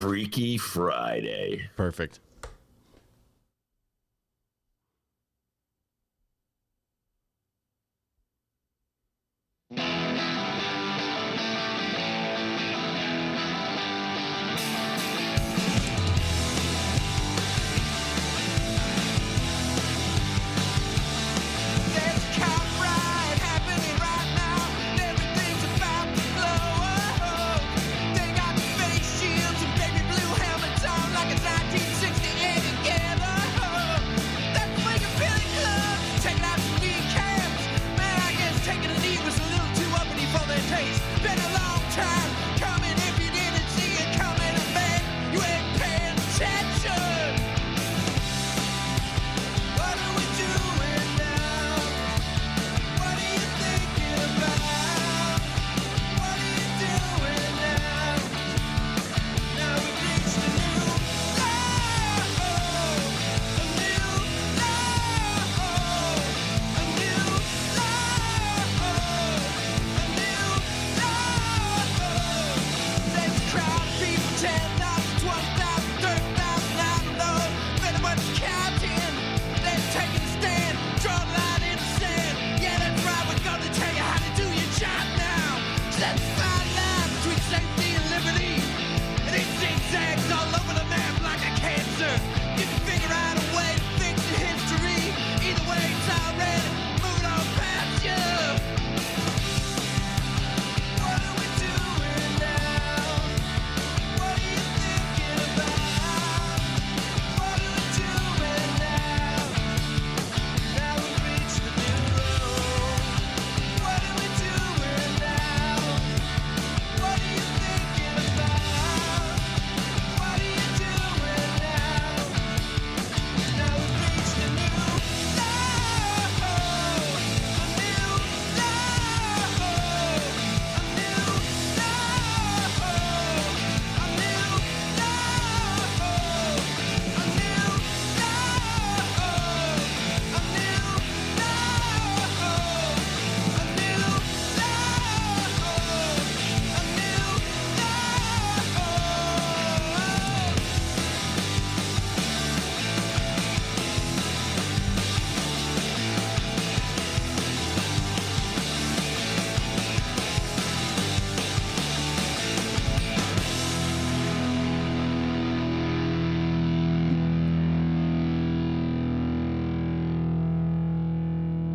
Freaky Friday. Perfect.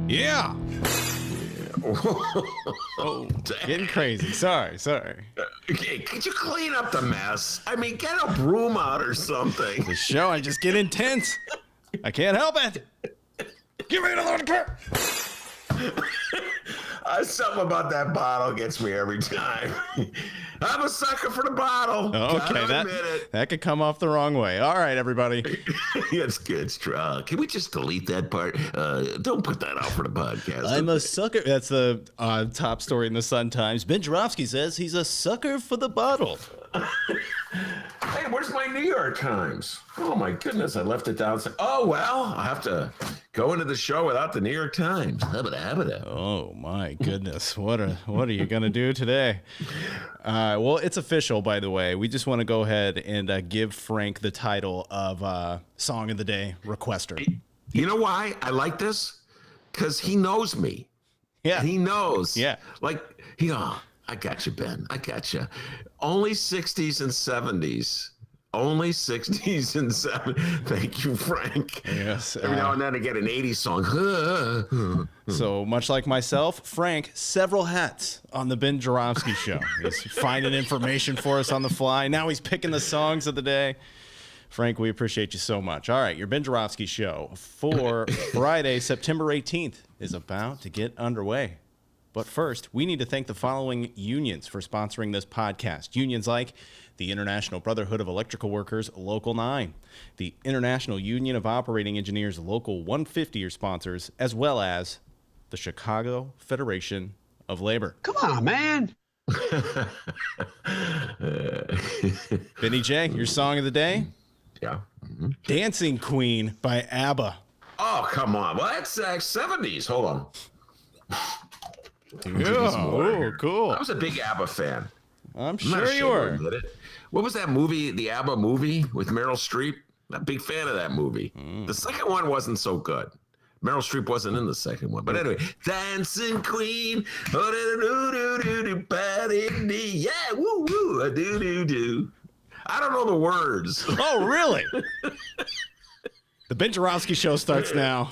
Yeah. Oh, getting crazy. Sorry. Okay, could you clean up the mess? I mean, get a broom out or something. The show, I just get intense. I can't help it. Give me another cup. Something about that bottle gets me every time. I'm a sucker for the bottle. Okay, that could come off the wrong way. All right, everybody. It's good, Straw. Can we just delete that part? Don't put that out for the podcast. I'm a sucker. That's the top story in the Sun Times. Ben Joravsky says he's a sucker for the bottle. Hey, where's my New York Times? Oh, my goodness, I left it downstairs. Oh, well, I'll have to go into the show without the New York Times. Habba-da. Oh, my goodness. What are you going to do today? Well, it's official, by the way. We just want to go ahead and give Frank the title of Song of the Day Requester. You know why I like this? Because he knows me. Yeah. He knows. Yeah. Like, I got you, Ben. I got you. Only 60s and 70s. Only 60s and 70s. Thank you, Frank. Yes. Every now and then I get an 80s song. So much like myself, Frank, several hats on the Ben Joravsky Show. He's finding information for us on the fly. Now he's picking the songs of the day. Frank, we appreciate you so much. All right, your Ben Joravsky Show for Friday, September 18th is about to get underway. But first, we need to thank the following unions for sponsoring this podcast. Unions like the International Brotherhood of Electrical Workers, Local 9, the International Union of Operating Engineers, Local 150 are sponsors, as well as the Chicago Federation of Labor. Come on, man. Benny J, your song of the day? Yeah. Mm-hmm. Dancing Queen by ABBA. Oh, come on. Well, that's 70s. Hold on. Yeah. Oh, cool. I was a big ABBA fan. I'm sure you were. What was that movie, the ABBA movie with Meryl Streep? I'm a big fan of that movie. The second one wasn't so good. Meryl Streep wasn't in the second one. But anyway, Dancing Queen. Yeah, woo, woo, a do. I don't know the words. Oh, really? The Ben Joravsky Show starts now.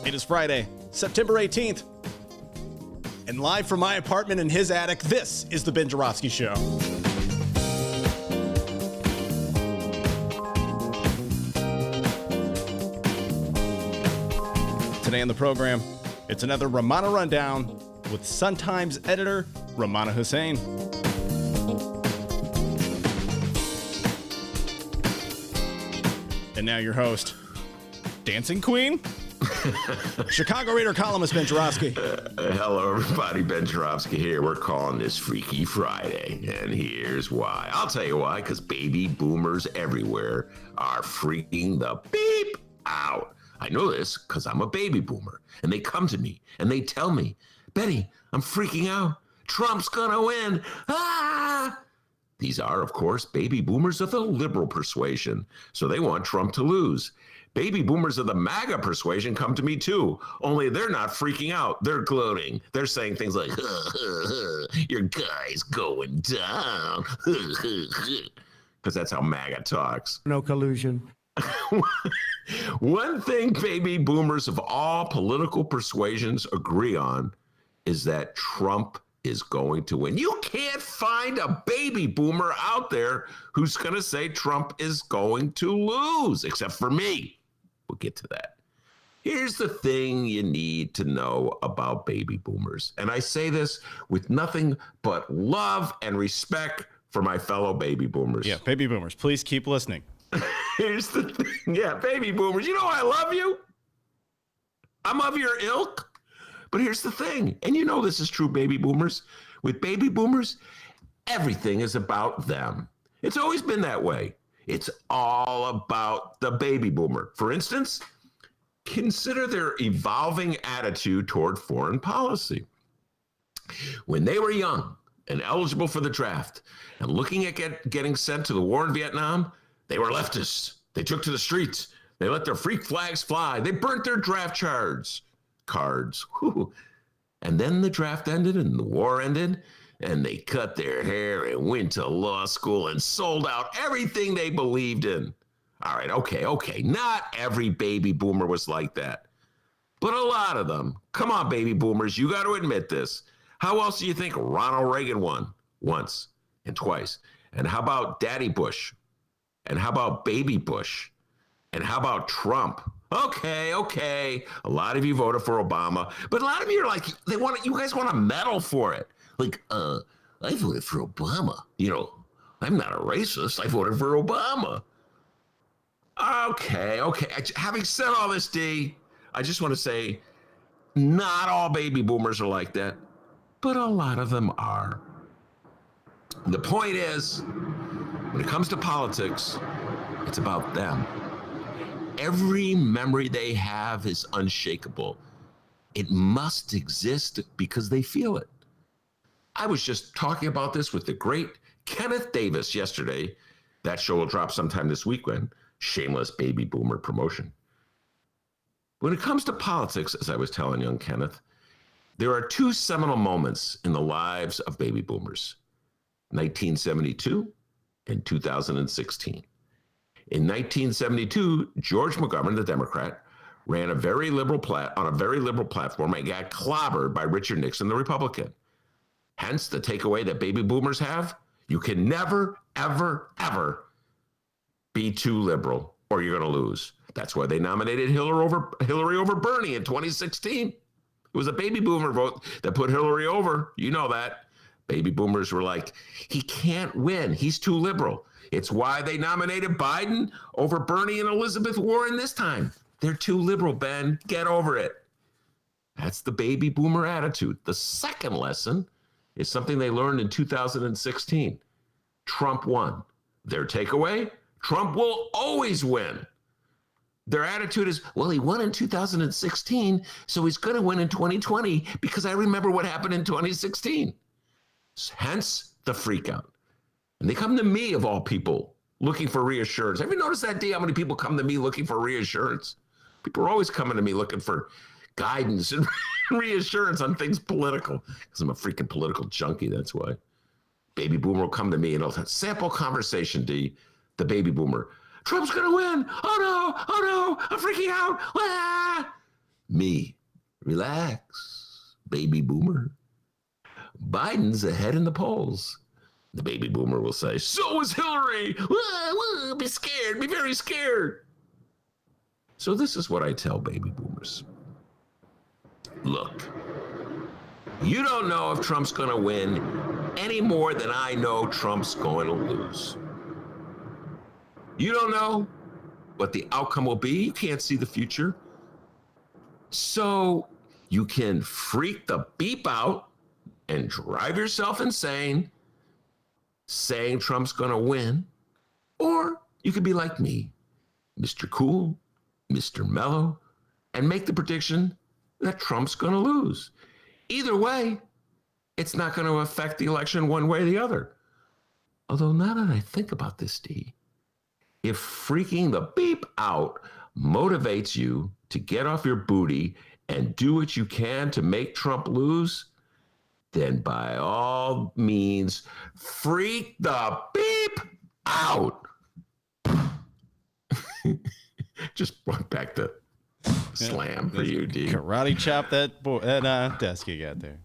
It is Friday, September 18th. And live from my apartment in his attic, this is the Ben Joravsky Show. Today on the program, it's another Rummana Rundown with Sun-Times editor Rummana Hussain. And now your host, Dancing Queen, Chicago Reader columnist Ben Joravsky. Hello, everybody. Ben Joravsky here. We're calling this Freaky Friday, and here's why. I'll tell you why, because baby boomers everywhere are freaking the beep out. I know this because I'm a baby boomer, and they come to me, and they tell me, Betty, I'm freaking out. Trump's gonna win. Ah! These are, of course, baby boomers of the liberal persuasion, so they want Trump to lose. Baby boomers of the MAGA persuasion come to me too, only they're not freaking out. They're gloating. They're saying things like, your guy's going down. Because that's how MAGA talks. No collusion. One thing baby boomers of all political persuasions agree on is that Trump is going to win. You can't find a baby boomer out there who's going to say Trump is going to lose, except for me. We'll get to that. Here's the thing you need to know about baby boomers. And I say this with nothing but love and respect for my fellow baby boomers. Yeah, baby boomers, please keep listening. Here's the thing. Yeah, baby boomers, you know I love you. I'm of your ilk. But here's the thing. And you know this is true, baby boomers. With baby boomers, everything is about them. It's always been that way. It's all about the baby boomer. For instance, consider their evolving attitude toward foreign policy. When they were young and eligible for the draft and looking at getting sent to the war in Vietnam, they were leftists. They took to the streets. They let their freak flags fly. They burnt their draft cards. Whew. And then the draft ended and the war ended, and they cut their hair and went to law school and sold out everything they believed in. All right, okay. Not every baby boomer was like that, but a lot of them. Come on, baby boomers, you got to admit this. How else do you think Ronald Reagan won? Once and twice. And how about Daddy Bush? And how about Baby Bush? And how about Trump? Okay. A lot of you voted for Obama, but a lot of you are like, you guys want a medal for it. Like, I voted for Obama. You know, I'm not a racist. I voted for Obama. Okay. Having said all this, D, I just want to say, not all baby boomers are like that, but a lot of them are. The point is, when it comes to politics, it's about them. Every memory they have is unshakable. It must exist because they feel it. I was just talking about this with the great Kenneth Davis yesterday. That show will drop sometime this weekend. Shameless baby boomer promotion. When it comes to politics, as I was telling young Kenneth, there are two seminal moments in the lives of baby boomers, 1972 and 2016. In 1972, George McGovern, the Democrat, ran on a very liberal platform and got clobbered by Richard Nixon, the Republican. Hence, the takeaway that baby boomers have, you can never, ever, ever be too liberal or you're going to lose. That's why they nominated Hillary over Bernie in 2016. It was a baby boomer vote that put Hillary over. You know that. Baby boomers were like, he can't win. He's too liberal. It's why they nominated Biden over Bernie and Elizabeth Warren this time. They're too liberal, Ben. Get over it. That's the baby boomer attitude. The second lesson is something they learned in 2016. Trump won. Their takeaway? Trump will always win. Their attitude is, well, he won in 2016, so he's going to win in 2020 because I remember what happened in 2016. Hence the freak out. And they come to me, of all people, looking for reassurance. Have you noticed that, D, how many people come to me looking for reassurance? People are always coming to me looking for guidance and reassurance on things political, because I'm a freaking political junkie, that's why. Baby boomer will come to me and I'll have sample conversation, D, the baby boomer. Trump's gonna win. Oh no, I'm freaking out. Ah! Me, relax, baby boomer. Biden's ahead in the polls. The baby boomer will say, so is Hillary. Be scared, be very scared. So this is what I tell baby boomers. Look, you don't know if Trump's gonna win any more than I know Trump's going to lose. You don't know what the outcome will be. You can't see the future. So you can freak the beep out and drive yourself insane saying Trump's going to win. Or you could be like me, Mr. Cool, Mr. Mellow, and make the prediction that Trump's going to lose. Either way, it's not going to affect the election one way or the other. Although now that I think about this, D, if freaking the beep out motivates you to get off your booty and do what you can to make Trump lose, then by all means, freak the beep out. Just brought back the slam for you, D. Karate chop that desk you got there.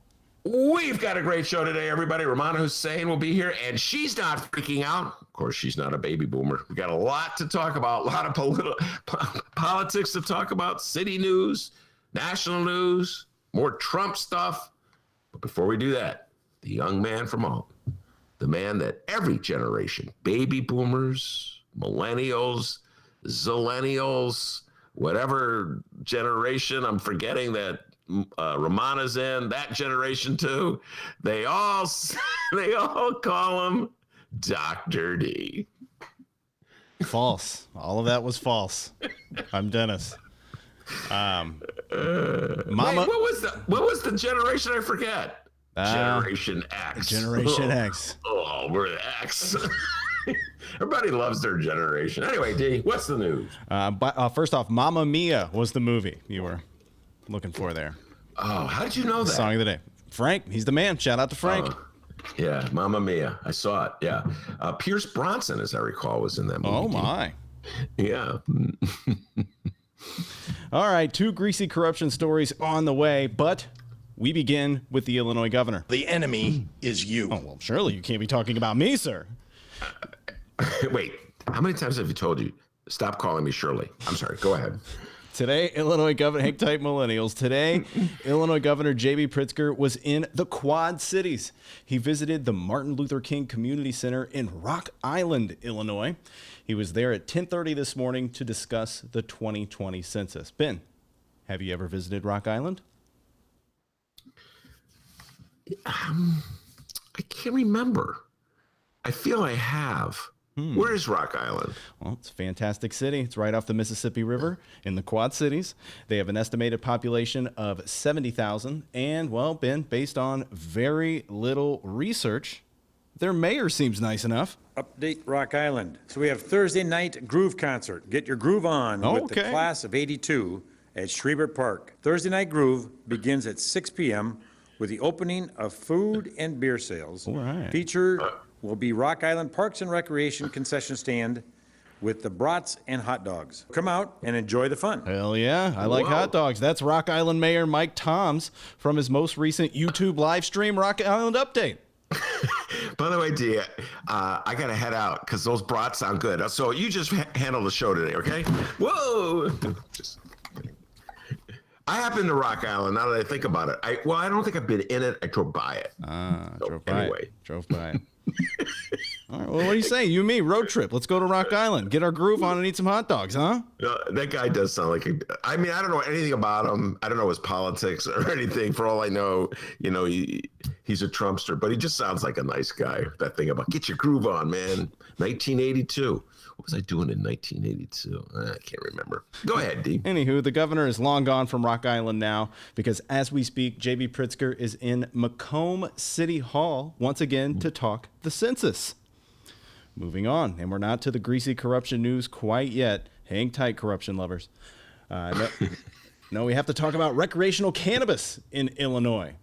We've got a great show today, everybody. Rummana Hussain will be here, and she's not freaking out. Of course, she's not a baby boomer. We got a lot to talk about, a lot of politics to talk about, city news, national news, more Trump stuff. But before we do that, the young man from all, the man that every generation, baby boomers, millennials, zillennials, whatever generation I'm forgetting that Rummana's in, that generation too, they all call him Dr. D. False. All of that was false. I'm Dennis. Mama, wait, what was the generation I forget? Generation X. Generation X. Oh, we're the X. Everybody loves their generation. Anyway, D, what's the news? First off, Mamma Mia was the movie you were looking for there. Oh, how did you know that? Song of the day. Frank, he's the man. Shout out to Frank. Yeah, Mamma Mia. I saw it. Yeah. Pierce Bronson, as I recall, was in that movie. Oh, my. Yeah. All right, 2 greasy corruption stories on the way, but we begin with the Illinois governor. The enemy is you. Oh, well, surely you can't be talking about me, sir. Wait, how many times have you told you, stop calling me Shirley? I'm sorry, go ahead. Today, Illinois Governor, hang tight, millennials. Today, Illinois Governor J.B. Pritzker was in the Quad Cities. He visited the Martin Luther King Community Center in Rock Island, Illinois. He was there at 10:30 this morning to discuss the 2020 census. Ben, have you ever visited Rock Island? I can't remember. I feel I have. Where is Rock Island? Well, it's a fantastic city. It's right off the Mississippi River in the Quad Cities. They have an estimated population of 70,000. And, well, Ben, based on very little research, their mayor seems nice enough. Update Rock Island. So we have Thursday night groove concert. Get your groove on with the class of 82 at Schreiber Park. Thursday night groove begins at 6 p.m. with the opening of food and beer sales. All right. Featured will be Rock Island Parks and Recreation concession stand with the brats and hot dogs. Come out and enjoy the fun. Hell yeah, I like hot dogs. That's Rock Island Mayor Mike Toms from his most recent YouTube live stream, Rock Island Update. By the way, D, I got to head out because those brats sound good. So you just handle the show today, okay? Whoa! Just kidding. I happened to Rock Island, now that I think about it. I don't think I've been in it. I drove by it. Drove by it. All right, well, what do you say? You and me, road trip. Let's go to Rock Island. Get our groove on and eat some hot dogs, huh? That guy does sound like I mean, I don't know anything about him. I don't know his politics or anything. For all I know, he's a Trumpster, but he just sounds like a nice guy. That thing about get your groove on, man. 1982. What was I doing in 1982? I can't remember. Go ahead, D. Anywho, the governor is long gone from Rock Island now because as we speak, J.B. Pritzker is in Macomb City Hall once again to talk the census. Moving on, and we're not to the greasy corruption news quite yet. Hang tight, corruption lovers. No, we have to talk about recreational cannabis in Illinois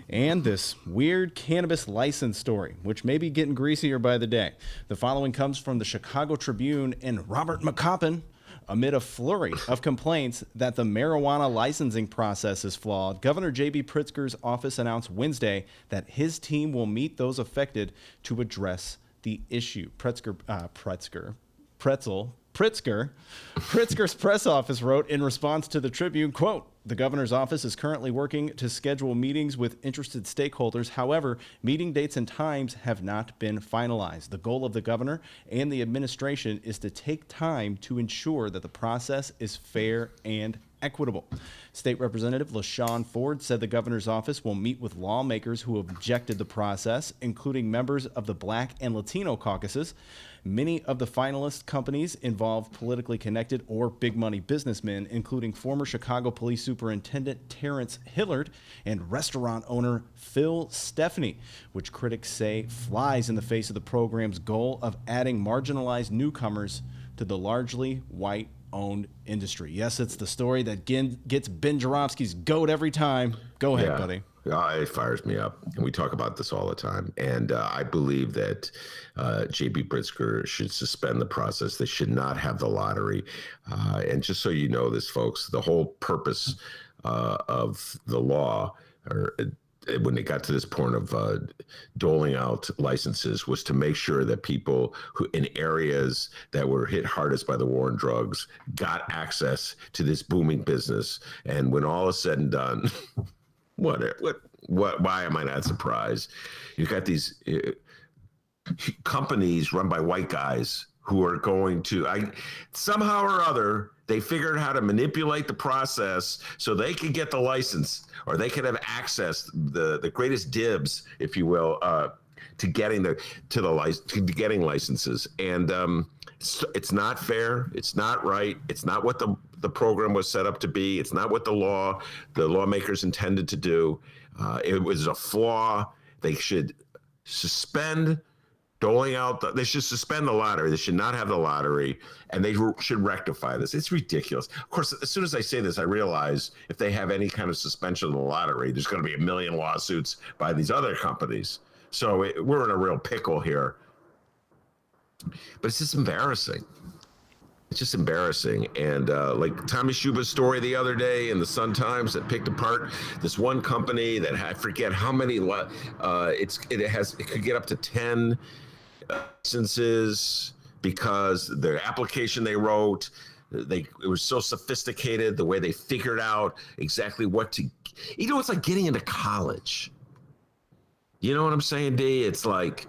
and this weird cannabis license story, which may be getting greasier by the day. The following comes from the Chicago Tribune and Robert McCoppin amid a flurry of complaints that the marijuana licensing process is flawed. Governor J.B. Pritzker's office announced Wednesday that his team will meet those affected to address the issue. Pritzker's press office wrote in response to the Tribune, quote, the governor's office is currently working to schedule meetings with interested stakeholders. However, meeting dates and times have not been finalized. The goal of the governor and the administration is to take time to ensure that the process is fair and equitable. State Representative LaShawn Ford said the governor's office will meet with lawmakers who objected the process, including members of the Black and Latino caucuses. Many of the finalist companies involve politically connected or big money businessmen, including former Chicago Police Superintendent Terrence Hillard and restaurant owner Phil Stefani, which critics say flies in the face of the program's goal of adding marginalized newcomers to the largely white-owned industry. Yes, it's the story that gets Ben Joravsky's goat every time. Go ahead, buddy. It fires me up, and we talk about this all the time. And I believe that J.B. Pritzker should suspend the process. They should not have the lottery. And just so you know this, folks, the whole purpose of the law, or when it got to this point of doling out licenses, was to make sure that people who in areas that were hit hardest by the war on drugs got access to this booming business. And when all is said and done, why am I not surprised? You've got these companies run by white guys who are going to, somehow or other, they figured how to manipulate the process so they could get the license, or they could have access, the greatest dibs, if you will, to getting getting licenses. And it's not fair. It's not right. It's not what the program was set up to be. It's not what the lawmakers intended to do. It was a flaw. They should suspend doling out. They should suspend the lottery. They should not have the lottery, and they should rectify this. It's ridiculous. Of course, as soon as I say this, I realize if they have any kind of suspension of the lottery, there's going to be a million lawsuits by these other companies. So we're in a real pickle here. But it's just embarrassing. It's just embarrassing. And like Tommy Schuba's story the other day in the Sun-Times that picked apart this one company that I forget how many, it could get up to 10 licenses because the application they wrote, it was so sophisticated, the way they figured out exactly what to, it's like getting into college. You know what I'm saying, D? It's like,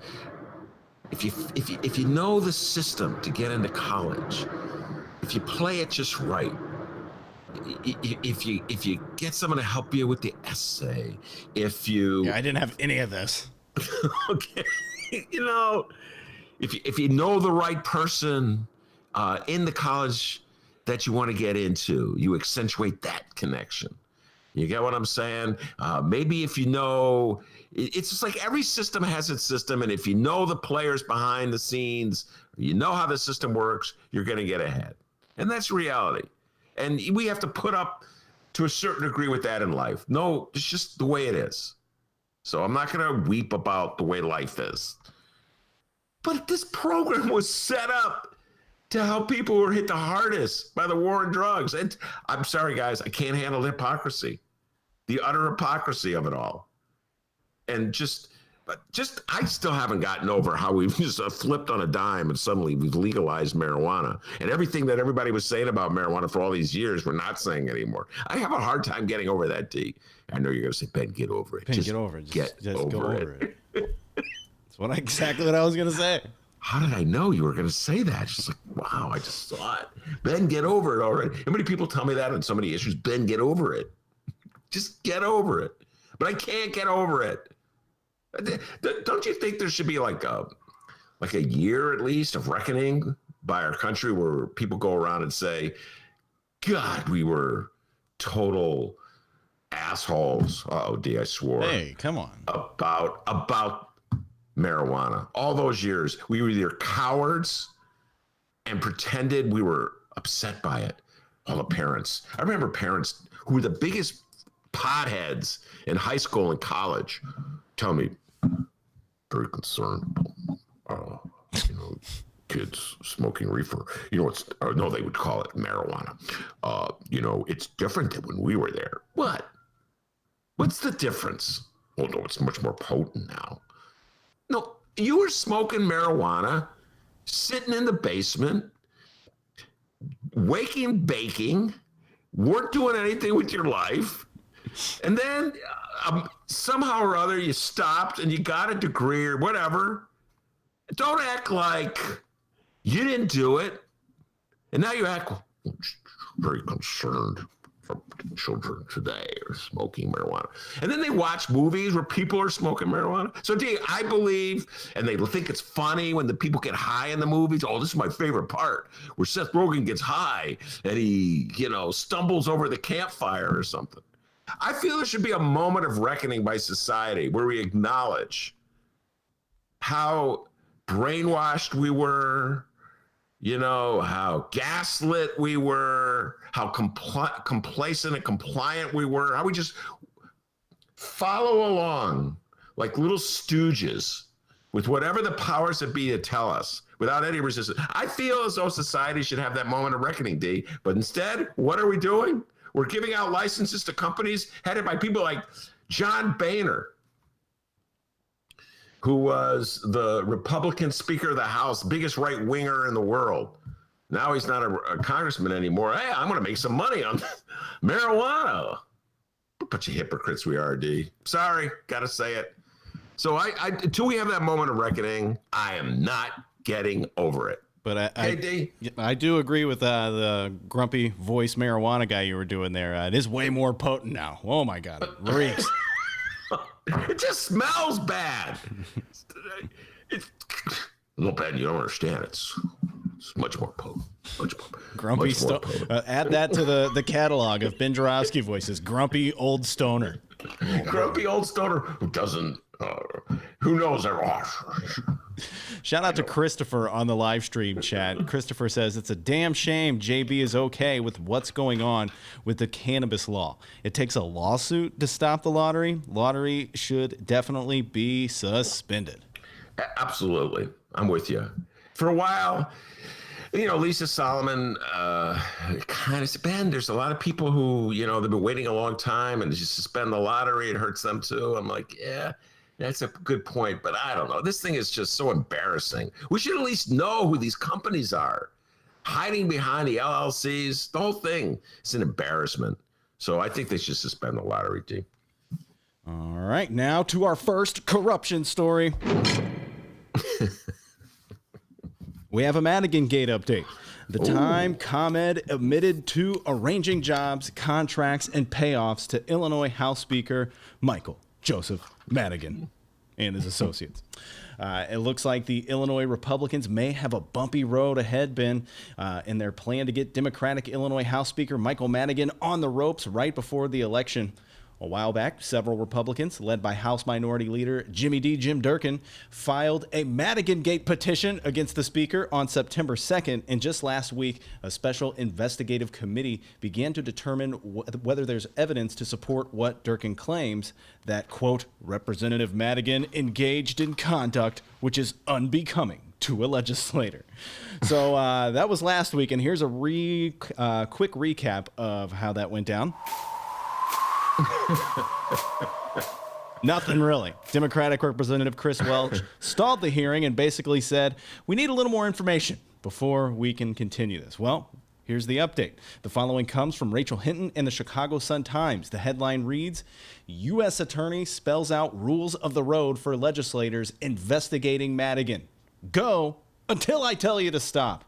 if you know the system to get into college, if you play it just right, if you get someone to help you with the essay, if you I didn't have any of this. Okay, if you know the right person in the college that you want to get into, you accentuate that connection. You get what I'm saying? Maybe if you know, it's just like every system has its system. And if you know the players behind the scenes, you know how the system works, you're going to get ahead. And that's reality. And we have to put up to a certain degree with that in life. No, it's just the way it is. So I'm not going to weep about the way life is. But this program was set up to help people who are hit the hardest by the war on drugs. And I'm sorry, guys, I can't handle the hypocrisy. The utter hypocrisy of it all. And I still haven't gotten over how we've just flipped on a dime and suddenly we've legalized marijuana. And everything that everybody was saying about marijuana for all these years, we're not saying anymore. I have a hard time getting over that, D. I know you're going to say, Ben, get over it. Ben, get over it. Just go over it. That's exactly what I was going to say. How did I know you were going to say that? Just like, wow, I just saw it. Ben, get over it already. How many people tell me that on so many issues? Ben, get over it. Just get over it. But I can't get over it. Don't you think there should be like a year at least of reckoning by our country where people go around and say, God, we were total assholes. Oh, D, I swore. Hey, come on. About marijuana. All those years, we were either cowards and pretended we were upset by it. All the parents. I remember parents who were the biggest potheads in high school and college tell me, very concerned, kids smoking reefer. No, they would call it marijuana. It's different than when we were there. What? What's the difference? Oh, no, it's much more potent now. No, you were smoking marijuana, sitting in the basement, baking, weren't doing anything with your life. And then somehow or other you stopped and you got a degree or whatever. Don't act like you didn't do it. And now you act very concerned for children today are smoking marijuana. And then they watch movies where people are smoking marijuana. So, D, I believe, and they think it's funny when the people get high in the movies. Oh, this is my favorite part, where Seth Rogen gets high and he, stumbles over the campfire or something. I feel there should be a moment of reckoning by society where we acknowledge how brainwashed we were, how gaslit we were, how complacent and compliant we were, how we just follow along like little stooges with whatever the powers that be to tell us without any resistance. I feel as though society should have that moment of reckoning, D. But instead, what are we doing? We're giving out licenses to companies headed by people like John Boehner, who was the Republican Speaker of the House, biggest right-winger in the world. Now he's not a congressman anymore. Hey, I'm going to make some money on marijuana. What a bunch of hypocrites we are, D. Sorry, got to say it. So until we have that moment of reckoning, I am not getting over it. But I do agree with the grumpy voice marijuana guy you were doing there. It is way more potent now. Oh, my God. It reeks. It just smells bad. It's no bad. You don't understand. It's much more potent. Much more. Grumpy add that to the catalog of Ben Joravsky voices. Grumpy old stoner. Grumpy old stoner who doesn't. Who knows their Shout out to Christopher on the live stream chat. Christopher says it's a damn shame JB is okay with what's going on with the cannabis law. It takes a lawsuit to stop the lottery. Lottery should definitely be suspended. Absolutely. I'm with you. For a while, Lisa Solomon kind of said, Ben, there's a lot of people who, they've been waiting a long time and just suspend the lottery. It hurts them too. I'm like, yeah. That's a good point, but I don't know. This thing is just so embarrassing. We should at least know who these companies are. Hiding behind the LLCs, the whole thing is an embarrassment. So I think they should suspend the lottery, D. All right, now to our first corruption story. We have a Madigan Gate update. The time ComEd admitted to arranging jobs, contracts, and payoffs to Illinois House Speaker Michael Joseph Madigan and his associates. It looks like the Illinois Republicans may have a bumpy road ahead, Ben, in their plan to get Democratic Illinois House Speaker Michael Madigan on the ropes right before the election. A while back, several Republicans, led by House Minority Leader Jim Durkin, filed a Madigan Gate petition against the Speaker on September 2nd, and just last week, a special investigative committee began to determine whether there's evidence to support what Durkin claims, that, quote, Representative Madigan engaged in conduct which is unbecoming to a legislator. So that was last week, and here's a quick recap of how that went down. Nothing really. Democratic Representative Chris Welch stalled the hearing and basically said, we need a little more information before we can continue this. Well, here's the update. The following comes from Rachel Hinton in the Chicago Sun-Times. The headline reads, U.S. Attorney spells out rules of the road for legislators investigating Madigan. Go until I tell you to stop.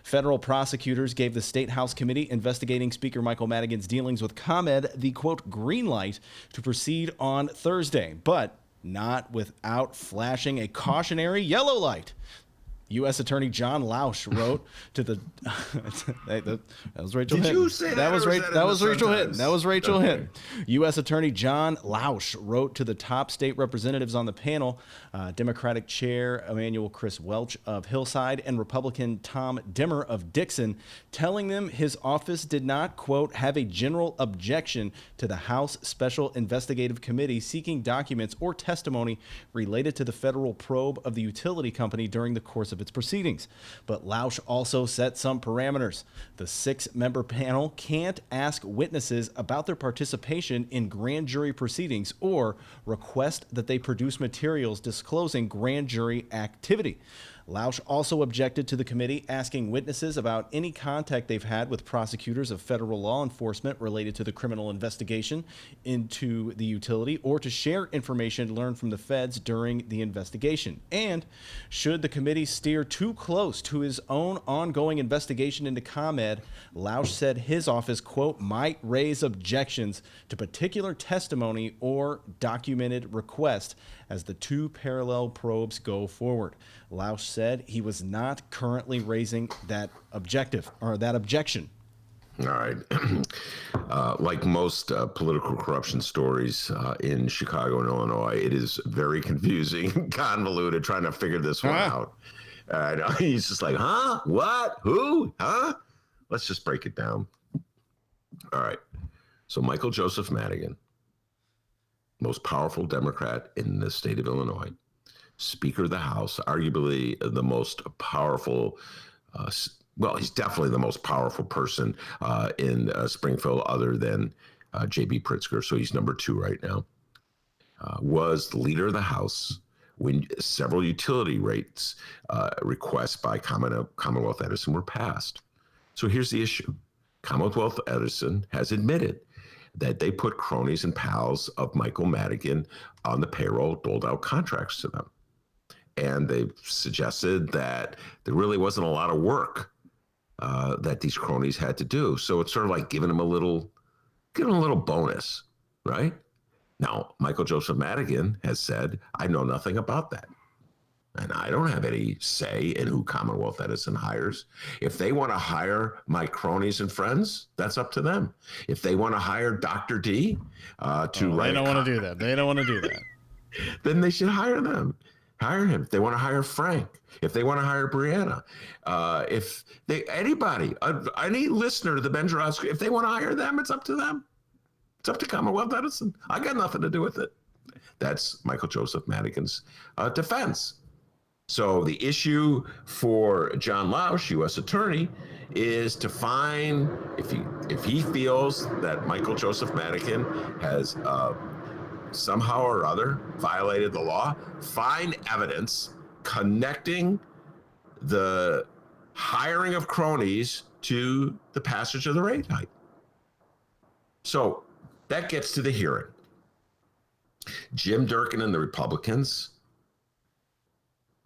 Federal prosecutors gave the State House Committee investigating Speaker Michael Madigan's dealings with ComEd the, quote, green light to proceed on Thursday. But not without flashing a cautionary yellow light. U.S. Attorney John Lausch wrote to the. That was Rachel Hinton. Did you say that? That was Rachel Hinton. That was Rachel Hinton. U.S. Attorney John Lausch wrote to the top state representatives on the panel, Democratic Chair Emanuel Chris Welch of Hillside and Republican Tom Dimmer of Dixon, telling them his office did not, quote, have a general objection to the House Special Investigative Committee seeking documents or testimony related to the federal probe of the utility company during the course of its proceedings. But Lausch also set some parameters. The 6-member panel can't ask witnesses about their participation in grand jury proceedings or request that they produce materials disclosing grand jury activity. Lausch also objected to the committee asking witnesses about any contact they've had with prosecutors of federal law enforcement related to the criminal investigation into the utility or to share information learned from the feds during the investigation. And should the committee steer too close to his own ongoing investigation into ComEd, Lausch said his office, quote, might raise objections to particular testimony or documented requests as the two parallel probes go forward. Lausch said he was not currently raising that objection. All right. Like most political corruption stories in Chicago and Illinois, it is very confusing, convoluted, trying to figure this one out. He's just like, huh? What? Who? Huh? Let's just break it down. All right. So Michael Joseph Madigan, most powerful Democrat in the state of Illinois, Speaker of the House, arguably the most powerful, he's definitely the most powerful person in Springfield other than J.B. Pritzker, so he's number 2 right now, was the leader of the House when several utility rates requests by Commonwealth Edison were passed. So here's the issue. Commonwealth Edison has admitted that they put cronies and pals of Michael Madigan on the payroll, doled out contracts to them. And they suggested that there really wasn't a lot of work that these cronies had to do. So it's sort of like giving them a little bonus, right? Now, Michael Joseph Madigan has said, I know nothing about that. And I don't have any say in who Commonwealth Edison hires. If they want to hire my cronies and friends, that's up to them. If they want to hire Dr. D write, they don't want to do that. They don't want to do that. Then they should hire them. Hire him. If they want to hire Frank, if they want to hire Brianna, any listener to the Ben Joravsky, if they want to hire them, it's up to them. It's up to Commonwealth Edison. I got nothing to do with it. That's Michael Joseph Madigan's defense. So the issue for John Lausch, U.S. Attorney, is to find, if he feels that Michael Joseph Madigan has somehow or other violated the law, find evidence connecting the hiring of cronies to the passage of the rate hike. So that gets to the hearing. Jim Durkin and the Republicans,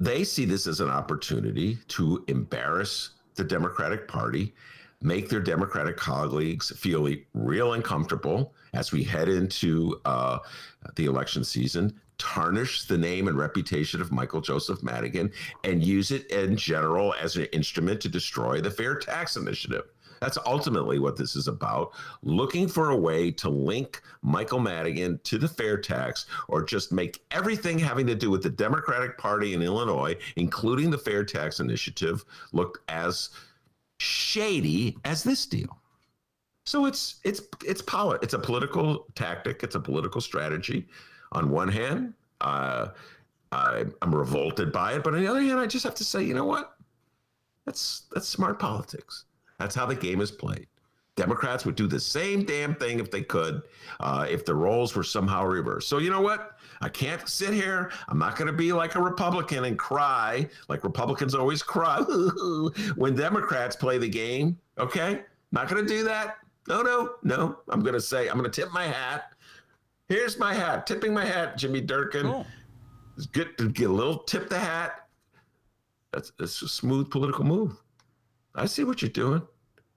they see this as an opportunity to embarrass the Democratic Party, make their Democratic colleagues feel real uncomfortable as we head into the election season, tarnish the name and reputation of Michael Joseph Madigan, and use it in general as an instrument to destroy the Fair Tax Initiative. That's ultimately what this is about, looking for a way to link Michael Madigan to the fair tax, or just make everything having to do with the Democratic Party in Illinois, including the Fair Tax Initiative, look as shady as this deal. So it's a political tactic. It's a political strategy. On one hand, I'm revolted by it, but on the other hand, I just have to say, you know what? That's smart politics. That's how the game is played. Democrats would do the same damn thing if they could, if the roles were somehow reversed. So you know what? I can't sit here. I'm not going to be like a Republican and cry like Republicans always cry when Democrats play the game. Okay? Not going to do that. No. I'm going to tip my hat. Here's my hat. Tipping my hat, Jimmy Durkin. Oh. It's good to get a little tip the hat. That's a smooth political move. I see what you're doing.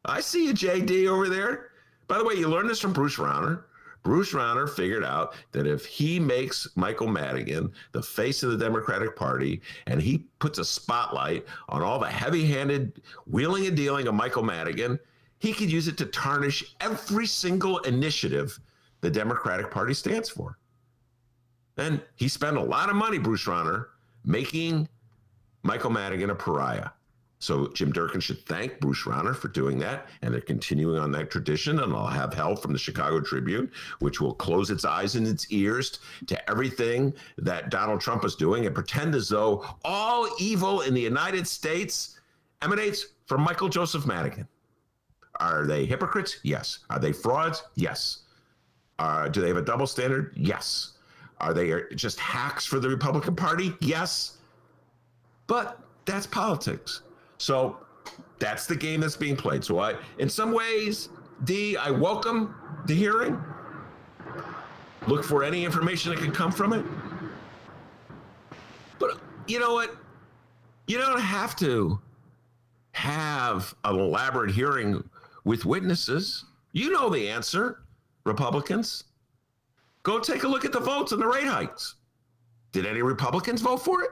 I see you, JD, over there. By the way, you learned this from Bruce Rauner. Bruce Rauner figured out that if he makes Michael Madigan the face of the Democratic Party and he puts a spotlight on all the heavy-handed wheeling and dealing of Michael Madigan, he could use it to tarnish every single initiative the Democratic Party stands for. And he spent a lot of money, Bruce Rauner, making Michael Madigan a pariah. So Jim Durkin should thank Bruce Rauner for doing that, and they're continuing on that tradition, and I'll have help from the Chicago Tribune, which will close its eyes and its ears to everything that Donald Trump is doing and pretend as though all evil in the United States emanates from Michael Joseph Madigan. Are they hypocrites? Yes. Are they frauds? Yes. Do they have a double standard? Yes. Are they just hacks for the Republican Party? Yes. But that's politics. So that's the game that's being played. So in some ways, I welcome the hearing. Look for any information that can come from it. But you know what? You don't have to have an elaborate hearing with witnesses. You know the answer, Republicans. Go take a look at the votes and the rate hikes. Did any Republicans vote for it?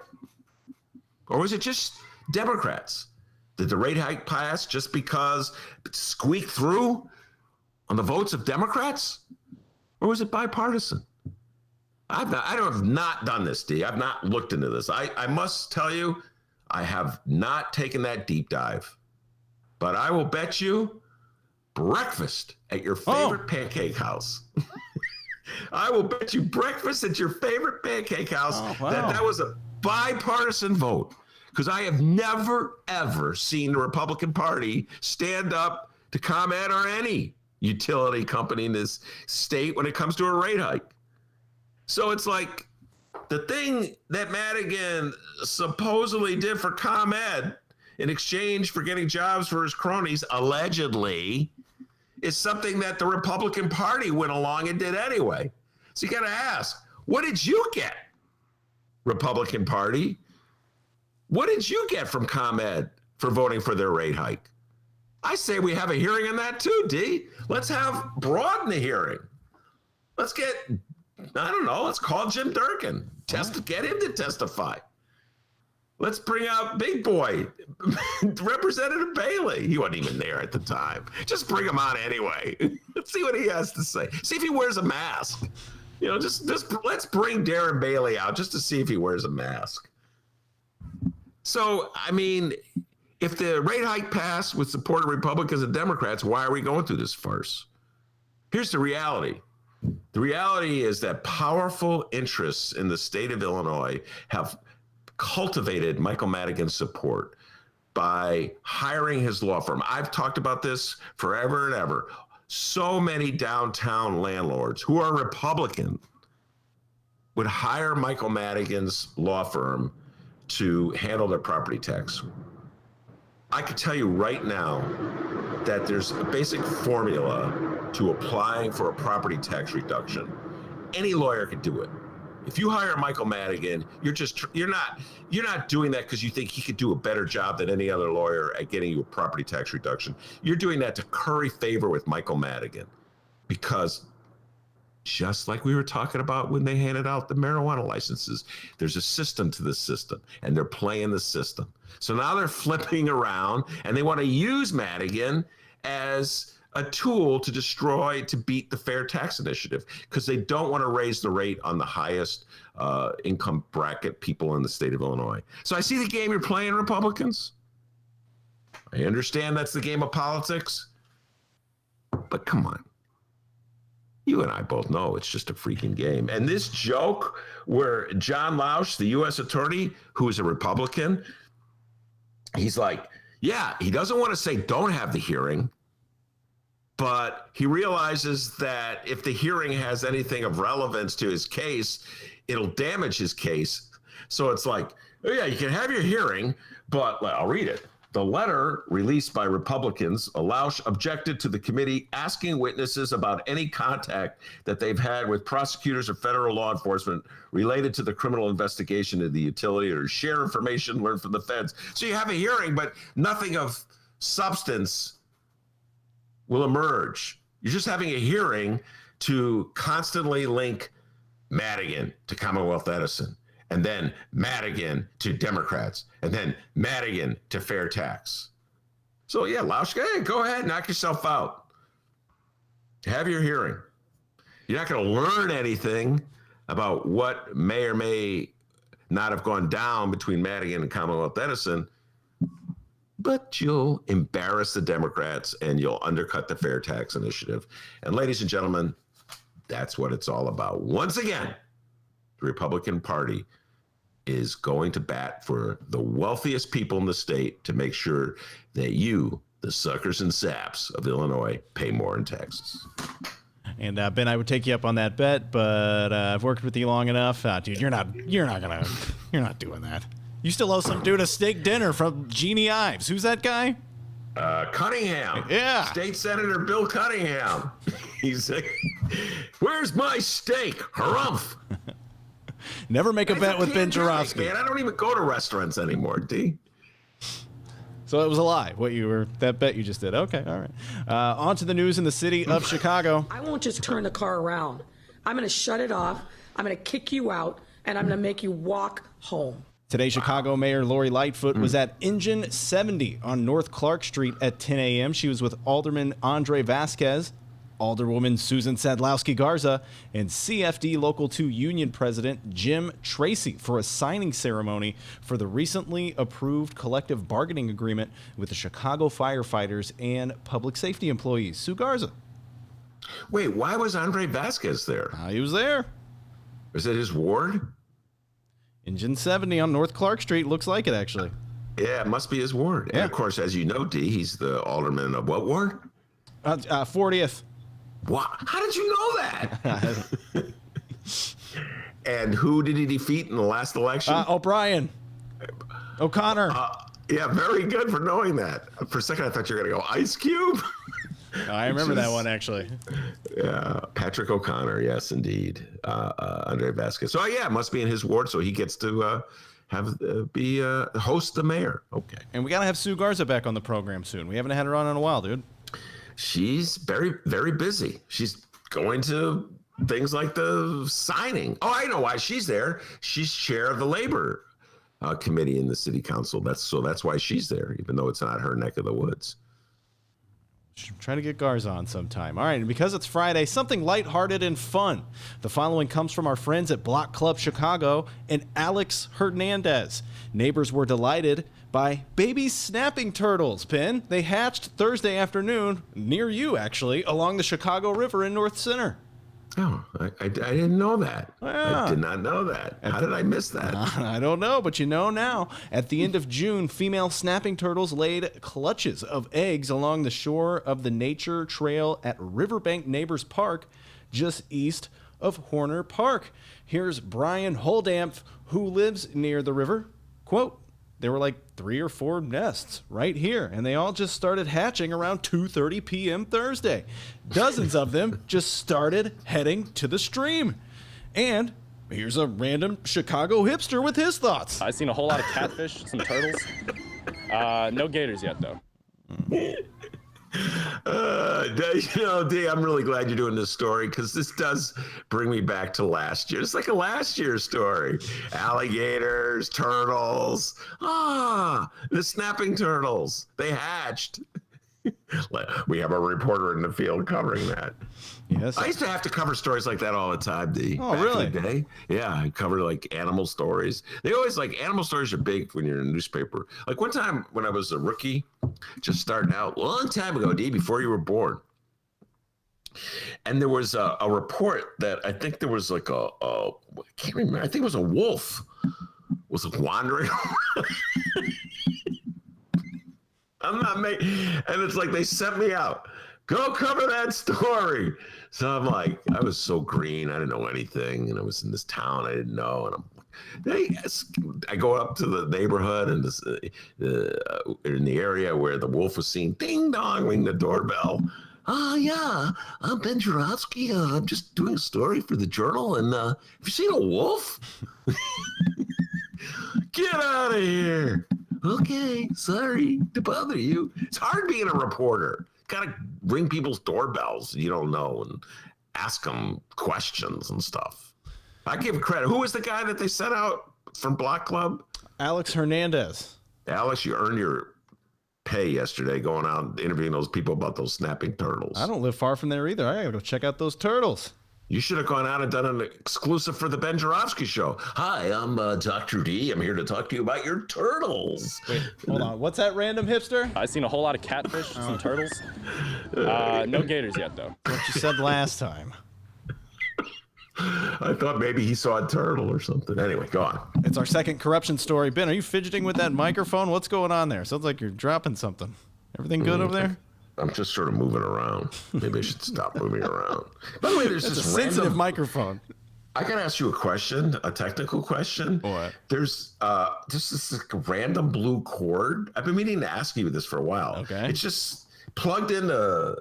Or was it just Democrats? Did the rate hike pass just because it squeaked through on the votes of Democrats? Or was it bipartisan? I have not done this, D. I've not looked into this. I must tell you, I have not taken that deep dive. But I will bet you breakfast at your favorite pancake house. I will bet you breakfast at your favorite pancake house that was a bipartisan vote. Because I have never, ever seen the Republican Party stand up to ComEd or any utility company in this state when it comes to a rate hike. So it's like the thing that Madigan supposedly did for ComEd in exchange for getting jobs for his cronies, allegedly, is something that the Republican Party went along and did anyway. So you got to ask, what did you get, Republican Party? What did you get from ComEd for voting for their rate hike? I say we have a hearing on that too, D. Let's broaden the hearing. Let's let's call Jim Durkin. Get him to testify. Let's bring out Big Boy, Representative Bailey. He wasn't even there at the time. Just bring him on anyway. Let's see what he has to say. See if he wears a mask. Just let's bring Darren Bailey out just to see if he wears a mask. So, I mean, if the rate hike passed with support of Republicans and Democrats, why are we going through this farce? Here's the reality. The reality is that powerful interests in the state of Illinois have cultivated Michael Madigan's support by hiring his law firm. I've talked about this forever and ever. So many downtown landlords who are Republican would hire Michael Madigan's law firm to handle their property tax. I can tell you right now that there's a basic formula to applying for a property tax reduction. Any lawyer can do it. If you hire Michael Madigan, you're not doing that because you think he could do a better job than any other lawyer at getting you a property tax reduction. You're doing that to curry favor with Michael Madigan, because just like we were talking about when they handed out the marijuana licenses, there's a system to the system, and they're playing the system. So now they're flipping around, and they want to use Madigan as a tool to beat the fair tax initiative, because they don't want to raise the rate on the highest income bracket people in the state of Illinois. So I see the game you're playing, Republicans. I understand that's the game of politics, but come on. You and I both know it's just a freaking game. And this joke where John Lausch, the U.S. attorney, who is a Republican, he's like, yeah, he doesn't want to say don't have the hearing, but he realizes that if the hearing has anything of relevance to his case, it'll damage his case. So it's like, oh yeah, you can have your hearing, but I'll read it. The letter released by Republicans, Lausch objected to the committee asking witnesses about any contact that they've had with prosecutors or federal law enforcement related to the criminal investigation of the utility, or share information learned from the feds. So you have a hearing, but nothing of substance will emerge. You're just having a hearing to constantly link Madigan to Commonwealth Edison, and then Madigan to Democrats, and then Madigan to fair tax. So yeah, Lauschka, hey, go ahead, knock yourself out. Have your hearing. You're not going to learn anything about what may or may not have gone down between Madigan and Commonwealth Edison, but you'll embarrass the Democrats and you'll undercut the fair tax initiative. And ladies and gentlemen, that's what it's all about. Once again, the Republican Party is going to bat for the wealthiest people in the state to make sure that you, the suckers and saps of Illinois, pay more in taxes. And Ben, I would take you up on that bet, but I've worked with you long enough, dude. You're not doing that. You still owe some dude a steak dinner from Jeannie Ives. Who's that guy? Cunningham. Yeah. State Senator Bill Cunningham. He's like, where's my steak? Harumph. Never make a bet with Ben Joravsky. Man, I don't even go to restaurants anymore, D. So it was a lie, that bet you just did. Okay, all right. On to the news in the city of Chicago. I won't just turn the car around. I'm going to shut it off. I'm going to kick you out, and I'm going to make you walk home. Today, Chicago Mayor Lori Lightfoot was at Engine 70 on North Clark Street at 10 a.m. She was with Alderman Andre Vasquez, Alderwoman Susan Sadlowski Garza, and CFD Local 2 Union President Jim Tracy for a signing ceremony for the recently approved collective bargaining agreement with the Chicago firefighters and public safety employees. Sue Garza. Wait, why was Andre Vasquez there? He was there. Was it his ward? Engine 70 on North Clark Street. Looks like it, actually. Yeah, it must be his ward. Yeah. And of course, as you know, D, he's the alderman of what ward? 40th. Wow. How did you know that? And who did he defeat in the last election? O'Brien. O'Connor. Yeah, very good for knowing that. For a second, I thought you were going to go Ice Cube. I remember that one, actually. Yeah, Patrick O'Connor. Yes, indeed. Andre Vasquez. So, yeah, it must be in his ward, so he gets to host the mayor. Okay. And we got to have Sue Garza back on the program soon. We haven't had her on in a while, dude. She's very, very busy. She's going to things like the signing. Oh, I know why she's there. She's chair of the labor committee in the city council. That's why she's there, even though it's not her neck of the woods. Try to get Garza on sometime. All right, and because it's Friday, something lighthearted and fun. The following comes from our friends at Block Club Chicago and Alex Hernandez. Neighbors were delighted by baby snapping turtles, Penn. They hatched Thursday afternoon, near you actually, along the Chicago River in North Center. Oh, I didn't know that. Yeah. I did not know that. How did I miss that? I don't know, but you know now. At the end of June, female snapping turtles laid clutches of eggs along the shore of the nature trail at Riverbank Neighbors Park, just east of Horner Park. Here's Brian Holdampf, who lives near the river. Quote, there were like 3 or 4 nests right here, and they all just started hatching around 2:30 p.m. Thursday. Dozens of them just started heading to the stream. And here's a random Chicago hipster with his thoughts. I've seen a whole lot of catfish, some turtles. No gators yet, though. D, I'm really glad you're doing this story because this does bring me back to last year. It's like a last year story. Alligators, turtles. The snapping turtles. They hatched. We have a reporter in the field covering that. Yes. I used to have to cover stories like that all the time, D. Oh, back really? in the day. Yeah, I covered like animal stories. They always animal stories are big when you're in a newspaper. Like one time when I was a rookie, just starting out, a long time ago, D, before you were born. And there was a report that I think there was like I can't remember, I think it was a wolf was wandering around. I'm not making, and it's like they sent me out. Go cover that story. So I'm like, I was so green. I didn't know anything. And I was in this town I didn't know. And I go up to the neighborhood and in the area where the wolf was seen. Ding dong, ring the doorbell. Yeah, I'm Ben Joravsky. I'm just doing a story for the Journal. And have you seen a wolf? Get out of here. Okay, sorry to bother you. It's hard being a reporter. Got to ring people's doorbells you don't know. And ask him questions and stuff. I give credit. Who was the guy that they sent out from Block Club? Alex Hernandez. Alex, you earned your pay yesterday going out and interviewing those people about those snapping turtles. I don't live far from there either. I gotta go check out those turtles. You should have gone out and done an exclusive for the Ben Joravsky show. Hi, I'm Dr. D. I'm here to talk to you about your turtles. Wait, hold on. What's that, random hipster? I've seen a whole lot of catfish, some turtles. No gators yet, though. What you said last time. I thought maybe he saw a turtle or something. Anyway, go on. It's our second corruption story. Ben, are you fidgeting with that microphone? What's going on there? Sounds like you're dropping something. Everything good over there? I'm just sort of moving around. Maybe I should stop moving around. By the way, there's It's a this sensitive microphone. I gotta ask you a question, a technical question. What? There's just this random blue cord. I've been meaning to ask you this for a while. Okay. It's just plugged into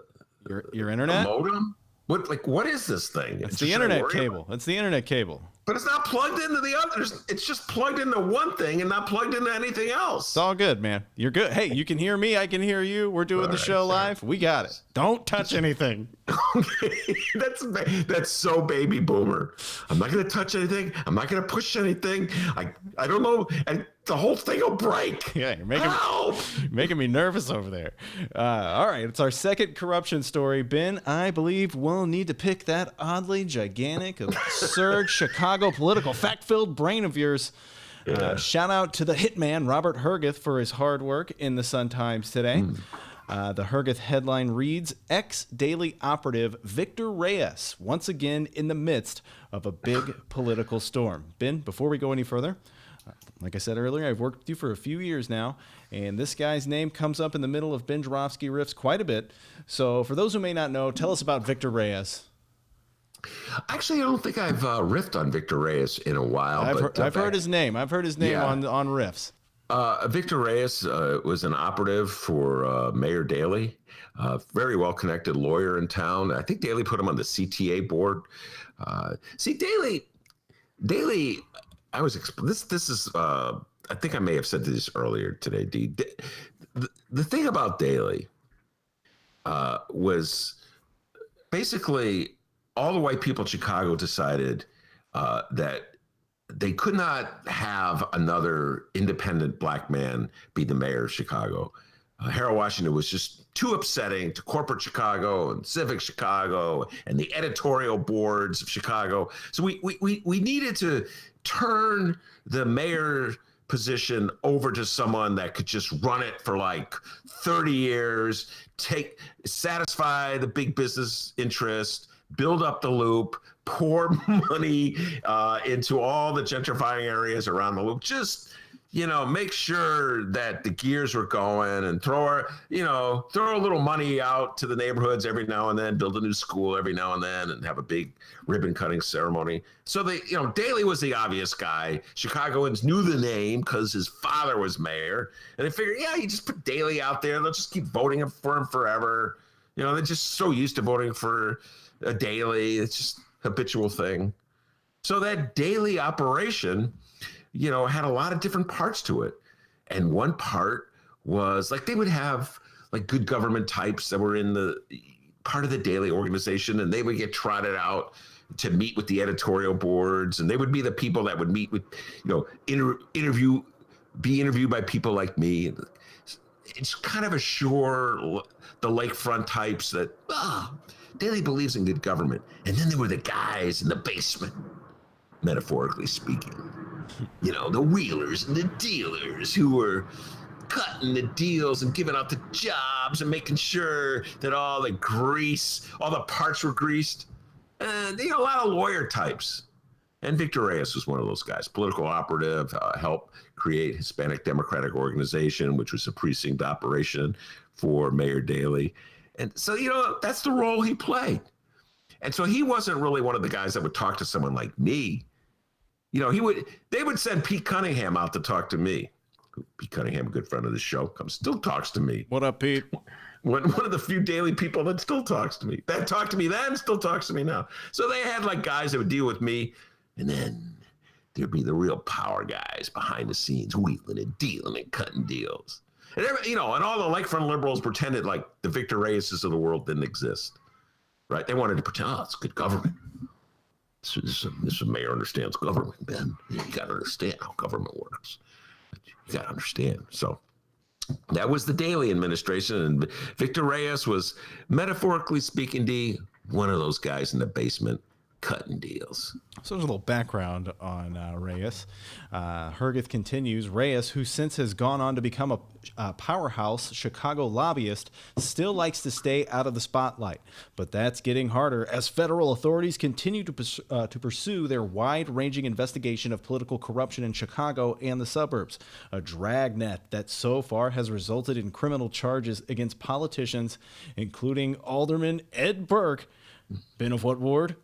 Your internet? a modem. What is this thing? It's the internet cable. It's the internet cable. But it's not plugged into the others. It's just plugged into one thing and not plugged into anything else. It's all good, man. You're good. Hey, you can hear me. I can hear you. We're doing the show live. We got it. Don't touch anything. Okay, that's so baby boomer. I'm not gonna touch anything. I'm not gonna push anything. I don't know, and the whole thing will break. Yeah, you're making me nervous over there. All right, it's our second corruption story. Ben, I believe we'll need to pick that oddly gigantic, absurd Chicago political fact-filled brain of yours. Shout out to the hitman Robert Herguth for his hard work in the Sun-Times today. The Herguth headline reads, ex-Daily operative Victor Reyes once again in the midst of a big political storm. Ben, before we go any further, like I said earlier, I've worked with you for a few years now, and this guy's name comes up in the middle of Ben Joravsky riffs quite a bit. So for those who may not know, tell us about Victor Reyes. Actually, I don't think I've riffed on Victor Reyes in a while. I've heard his name. I've heard his name on riffs. Victor Reyes was an operative for Mayor Daley, very well-connected lawyer in town. I think Daley put him on the CTA board. Daley, I was this is. I think I may have said this earlier today. D. The thing about Daley was basically all the white people in Chicago decided that they could not have another independent black man be the mayor of Chicago. Harold Washington was just too upsetting to corporate Chicago and civic Chicago and the editorial boards of Chicago. So we needed to turn the mayor position over to someone that could just run it for like 30 years, satisfy the big business interest, build up the loop, pour money into all the gentrifying areas around the loop. Just, make sure that the gears were going and throw a little money out to the neighborhoods every now and then, build a new school every now and then, and have a big ribbon cutting ceremony. So Daley was the obvious guy. Chicagoans knew the name because his father was mayor. And they figured, you just put Daley out there. They'll just keep voting for him forever. They're just so used to voting for a Daley. It's just habitual thing. So that Daley operation, had a lot of different parts to it. And one part was like they would have like good government types that were in the part of the Daley organization, and they would get trotted out to meet with the editorial boards, and they would be the people that would meet with, be interviewed by people like me. It's kind of the lakefront types that, Daley believes in good government. And then there were the guys in the basement, metaphorically speaking. The wheelers and the dealers who were cutting the deals and giving out the jobs and making sure that all the parts were greased. And a lot of lawyer types. And Victor Reyes was one of those guys, political operative, helped create Hispanic Democratic Organization, which was a precinct operation for Mayor Daley. And so, that's the role he played. And so he wasn't really one of the guys that would talk to someone like me. They would send Pete Cunningham out to talk to me. Pete Cunningham, a good friend of the show, still talks to me. What up, Pete? One of the few Daley people that still talks to me. That talked to me then, still talks to me now. So they had like guys that would deal with me, and then there'd be the real power guys behind the scenes, wheeling and dealing and cutting deals. And and all the lakefront liberals pretended like the Victor Reyeses of the world didn't exist. right? They wanted to pretend, oh, it's good government. This mayor understands government, Ben. You got to understand how government works. You got to understand. So that was the Daley administration, and Victor Reyes was, metaphorically speaking, D, one of those guys in the basement cutting deals. So there's a little background on Reyes. Herguth continues, Reyes, who since has gone on to become a powerhouse Chicago lobbyist, still likes to stay out of the spotlight. But that's getting harder as federal authorities continue to pursue their wide-ranging investigation of political corruption in Chicago and the suburbs. A dragnet that so far has resulted in criminal charges against politicians, including Alderman Ed Burke. Ben of what ward?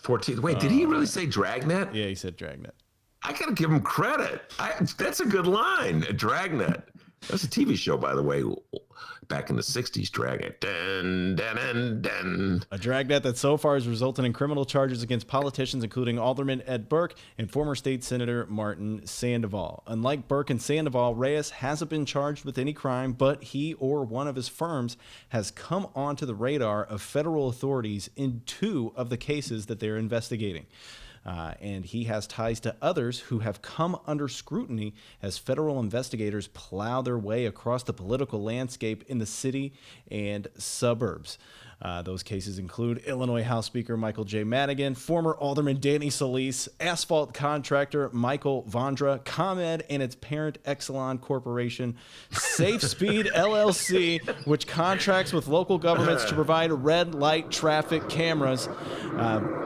14th. Wait, did he really say dragnet? Yeah, he said dragnet. I got to give him credit. That's a good line. A dragnet. That's a TV show, by the way, back in the 60s, Dragnet. Dun, dun, dun, dun. A dragnet that so far has resulted in criminal charges against politicians, including Alderman Ed Burke and former state senator Martin Sandoval. Unlike Burke and Sandoval, Reyes hasn't been charged with any crime, but he or one of his firms has come onto the radar of federal authorities in 2 of the cases that they're investigating. And he has ties to others who have come under scrutiny as federal investigators plow their way across the political landscape in the city and suburbs. Those cases include Illinois House Speaker Michael J. Madigan, former Alderman Danny Solis, asphalt contractor Michael Vondra, ComEd and its parent Exelon Corporation, Safe Speed LLC, which contracts with local governments to provide red light traffic cameras.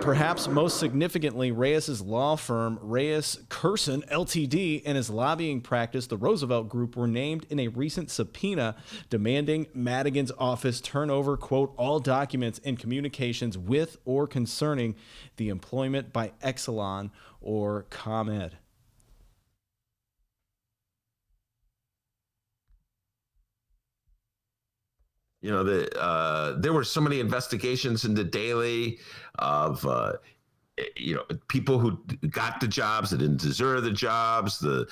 Perhaps most significantly, Reyes' law firm, Reyes Curson Ltd., and his lobbying practice, the Roosevelt Group, were named in a recent subpoena demanding Madigan's office turn over, quote, all documents and communications with or concerning the employment by Exelon or ComEd. You know, there were so many investigations into Daley of, people who got the jobs that didn't deserve the jobs, the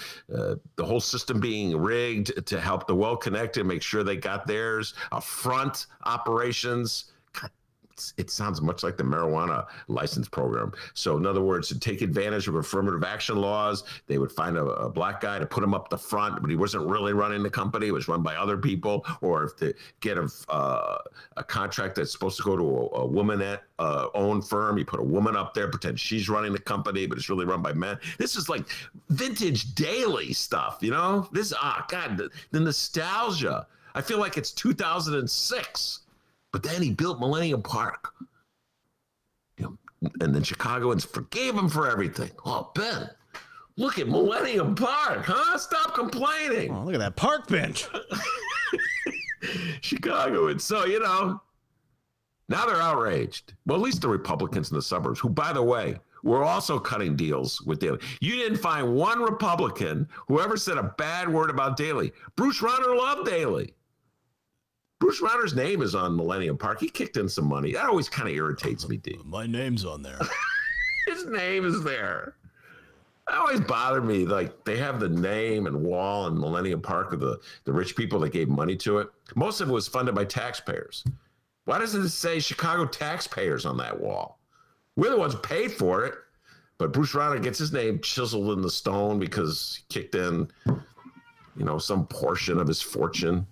whole system being rigged to help the well-connected make sure they got theirs, front operations. It sounds much like the marijuana license program. So in other words, to take advantage of affirmative action laws, they would find a black guy to put him up the front, but he wasn't really running the company. It was run by other people. Or if they get a contract that's supposed to go to a woman-owned firm, you put a woman up there, pretend she's running the company, but it's really run by men. This is like vintage Daley stuff, you know? God, the nostalgia. I feel like it's 2006. But then he built Millennium Park. And then Chicagoans forgave him for everything. Oh, Ben, look at Millennium Park, huh? Stop complaining. Oh, look at that park bench. Chicagoans. So, now they're outraged. Well, at least the Republicans in the suburbs, who, by the way, were also cutting deals with Daley. You didn't find one Republican who ever said a bad word about Daley. Bruce Rauner loved Daley. Bruce Rauner's name is on Millennium Park. He kicked in some money. That always kind of irritates me, D. My name's on there. His name is there. That always bothered me. Like, they have the name and wall in Millennium Park of the rich people that gave money to it. Most of it was funded by taxpayers. Why doesn't it say Chicago taxpayers on that wall? We're the ones who paid for it. But Bruce Rauner gets his name chiseled in the stone because he kicked in, some portion of his fortune.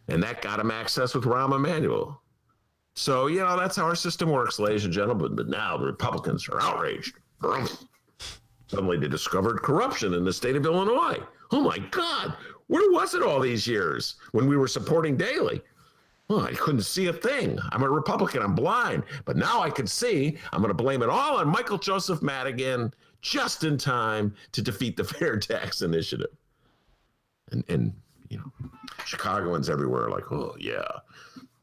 And that got him access with Rahm Emanuel. So, that's how our system works, ladies and gentlemen. But now the Republicans are outraged. Suddenly they discovered corruption in the state of Illinois. Oh, my God. Where was it all these years when we were supporting Daley? Oh, I couldn't see a thing. I'm a Republican. I'm blind. But now I can see. I'm going to blame it all on Michael Joseph Madigan just in time to defeat the Fair Tax Initiative. And Chicagoans everywhere are like, oh, yeah,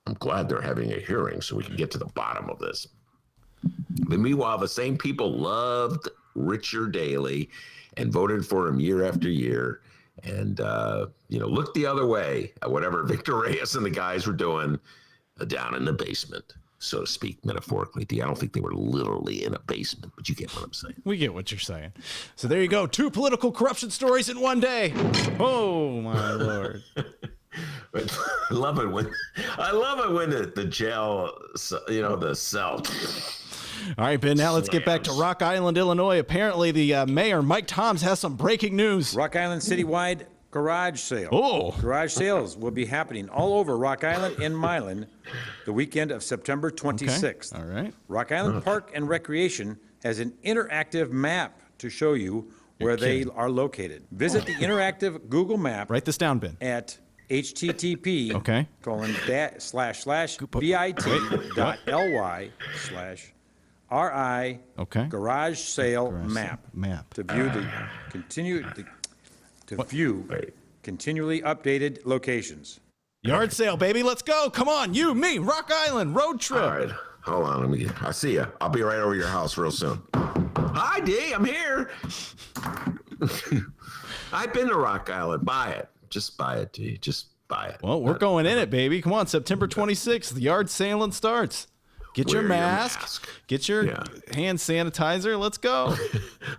I'm glad they're having a hearing so we can get to the bottom of this. But meanwhile, the same people loved Richard Daley and voted for him year after year and, looked the other way at whatever Victor Reyes and the guys were doing down in the basement, so to speak, metaphorically. I don't think they were literally in a basement, but you get what I'm saying. We get what you're saying. So there you go. 2 political corruption stories in one day. Oh, my Lord. But I love it when the jail, the cell. All right, Ben, now let's get back to Rock Island, Illinois. Apparently, the mayor, Mike Toms, has some breaking news. Rock Island citywide garage sale. Oh. Garage sales will be happening all over Rock Island and Milan the weekend of September 26th. Okay. All right. Rock Island Park and Recreation has an interactive map to show you where they are located. Visit the interactive Google map. Write this down, Ben. At http Okay. bit.ly/RI Okay. garage sale map Map. to view continually updated locations. Yard sale, baby. Let's go. Come on. You, me, Rock Island, road trip. All right. Hold on. I see you. I'll be right over your house real soon. Hi, D. I'm here. I've been to Rock Island. Buy it. Just buy it, D. Just buy it. Well, we're going in it, baby. Come on. September 26th. The yard sailing starts. Get your mask. Get your hand sanitizer. Let's go.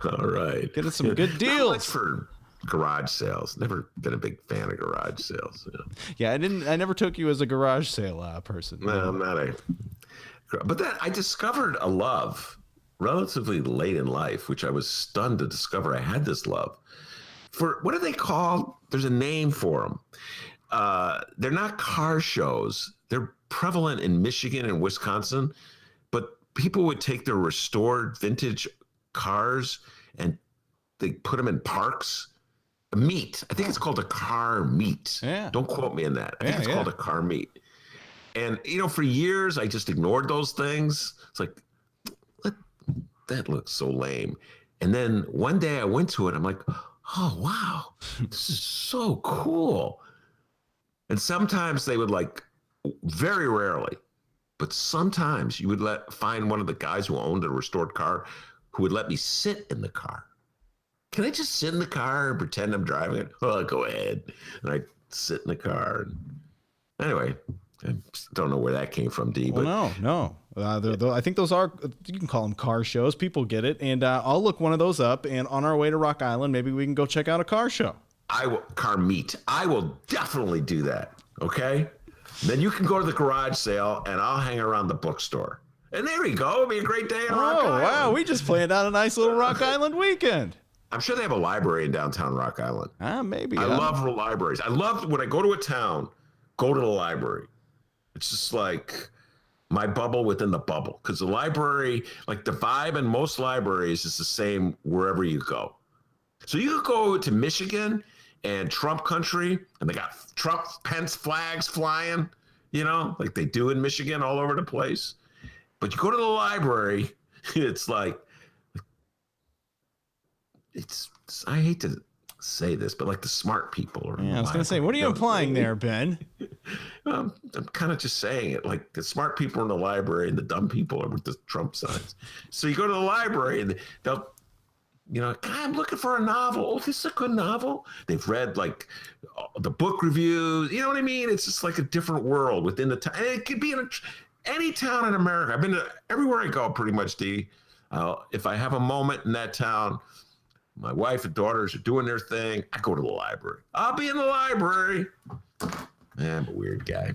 All right. Get us some good Not deals. much for garage sales. Never been a big fan of garage sales. Yeah, I never took you as a garage sale person. No, I'm not a. But then I discovered a love relatively late in life, which I was stunned to discover I had this love for. What are they called? There's a name for them. They're not car shows. They're prevalent in Michigan and Wisconsin, but people would take their restored vintage cars and they put them in parks. Meet. I think it's called a car meet. Yeah. Don't quote me on that. I think it's called a car meet. And, for years I just ignored those things. It's like, that looks so lame. And then one day I went to it. I'm like, oh, wow, this is so cool. And sometimes they would very rarely, but sometimes you would find one of the guys who owned a restored car who would let me sit in the car. Can I just sit in the car and pretend I'm driving it? Oh, go ahead. And I sit in the car. Anyway, I don't know where that came from, D. But no. I think those are, you can call them car shows. People get it. And I'll look one of those up. And on our way to Rock Island, maybe we can go check out a car show. Car meet. I will definitely do that. Okay. Then you can go to the garage sale and I'll hang around the bookstore. And there we go. It'll be a great day on Rock Island. Wow. We just planned out a nice little Rock Island weekend. I'm sure they have a library in downtown Rock Island. Maybe. I love libraries. I love when I go to a town, go to the library. It's just like my bubble within the bubble. Because the library, the vibe in most libraries is the same wherever you go. So you could go to Michigan and Trump country, and they got Trump Pence flags flying, like they do in Michigan all over the place. But you go to the library, it's like, I hate to say this, but the smart people are. Yeah, I was going to say, what are you implying there, Ben? I'm kind of just saying it. The smart people are in the library and the dumb people are with the Trump signs. So you go to the library and they'll, I'm looking for a novel. Oh, this is a good novel. They've read the book reviews. You know what I mean? It's just a different world within the town. And it could be in any town in America. I've been to everywhere I go pretty much, D. If I have a moment in that town, my wife and daughters are doing their thing, I go to the library. I'll be in the library. I'm a weird guy.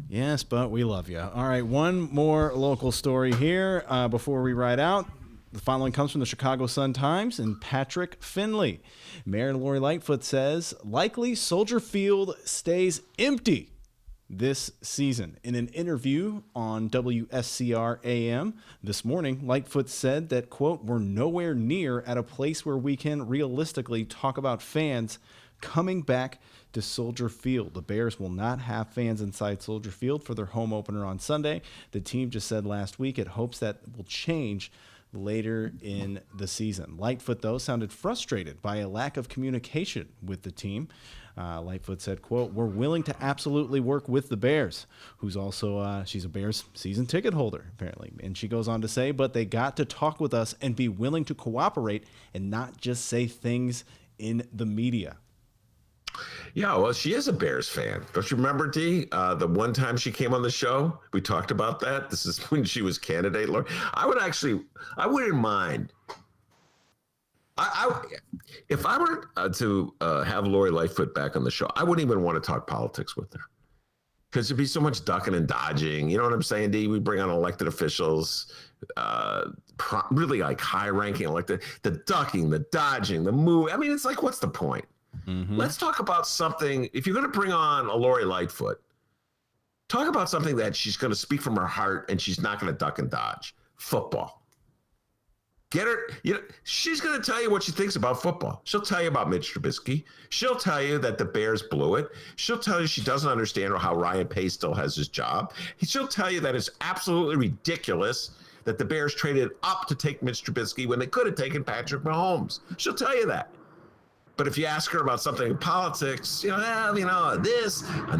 Yes, but we love you. All right, one more local story here before we ride out. The following comes from the Chicago Sun-Times and Patrick Finley. Mayor Lori Lightfoot says, likely Soldier Field stays empty this season. In an interview on WSCR AM this morning, Lightfoot said that, quote, we're nowhere near at a place where we can realistically talk about fans coming back to Soldier Field. The Bears will not have fans inside Soldier Field for their home opener on Sunday. The team just said last week it hopes that will change later in the season. Lightfoot, though, sounded frustrated by a lack of communication with the team. Lightfoot said, quote, we're willing to absolutely work with the Bears, who's also, she's a Bears season ticket holder, apparently. And she goes on to say, but they got to talk with us and be willing to cooperate and not just say things in the media. Yeah, well, she is a Bears fan. Don't you remember, D? The one time she came on the show, we talked about that. This is when she was candidate. I wouldn't mind. I if I were to have Lori Lightfoot back on the show, I wouldn't even want to talk politics with her because there'd be so much ducking and dodging. You know what I'm saying, D? We bring on elected officials, really like high-ranking elected, the ducking, the dodging, the move. I mean, it's like, what's the point? Mm-hmm. Let's talk about something. If you're going to bring on a Lori Lightfoot, talk about something that she's going to speak from her heart and she's not going to duck and dodge. Football. Get her, she's going to tell you what she thinks about football. She'll tell you about Mitch Trubisky. She'll tell you that the Bears blew it. She'll tell you she doesn't understand how Ryan Pace still has his job. She'll tell you that it's absolutely ridiculous that the Bears traded up to take Mitch Trubisky when they could have taken Patrick Mahomes. She'll tell you that. But if you ask her about something in politics, this and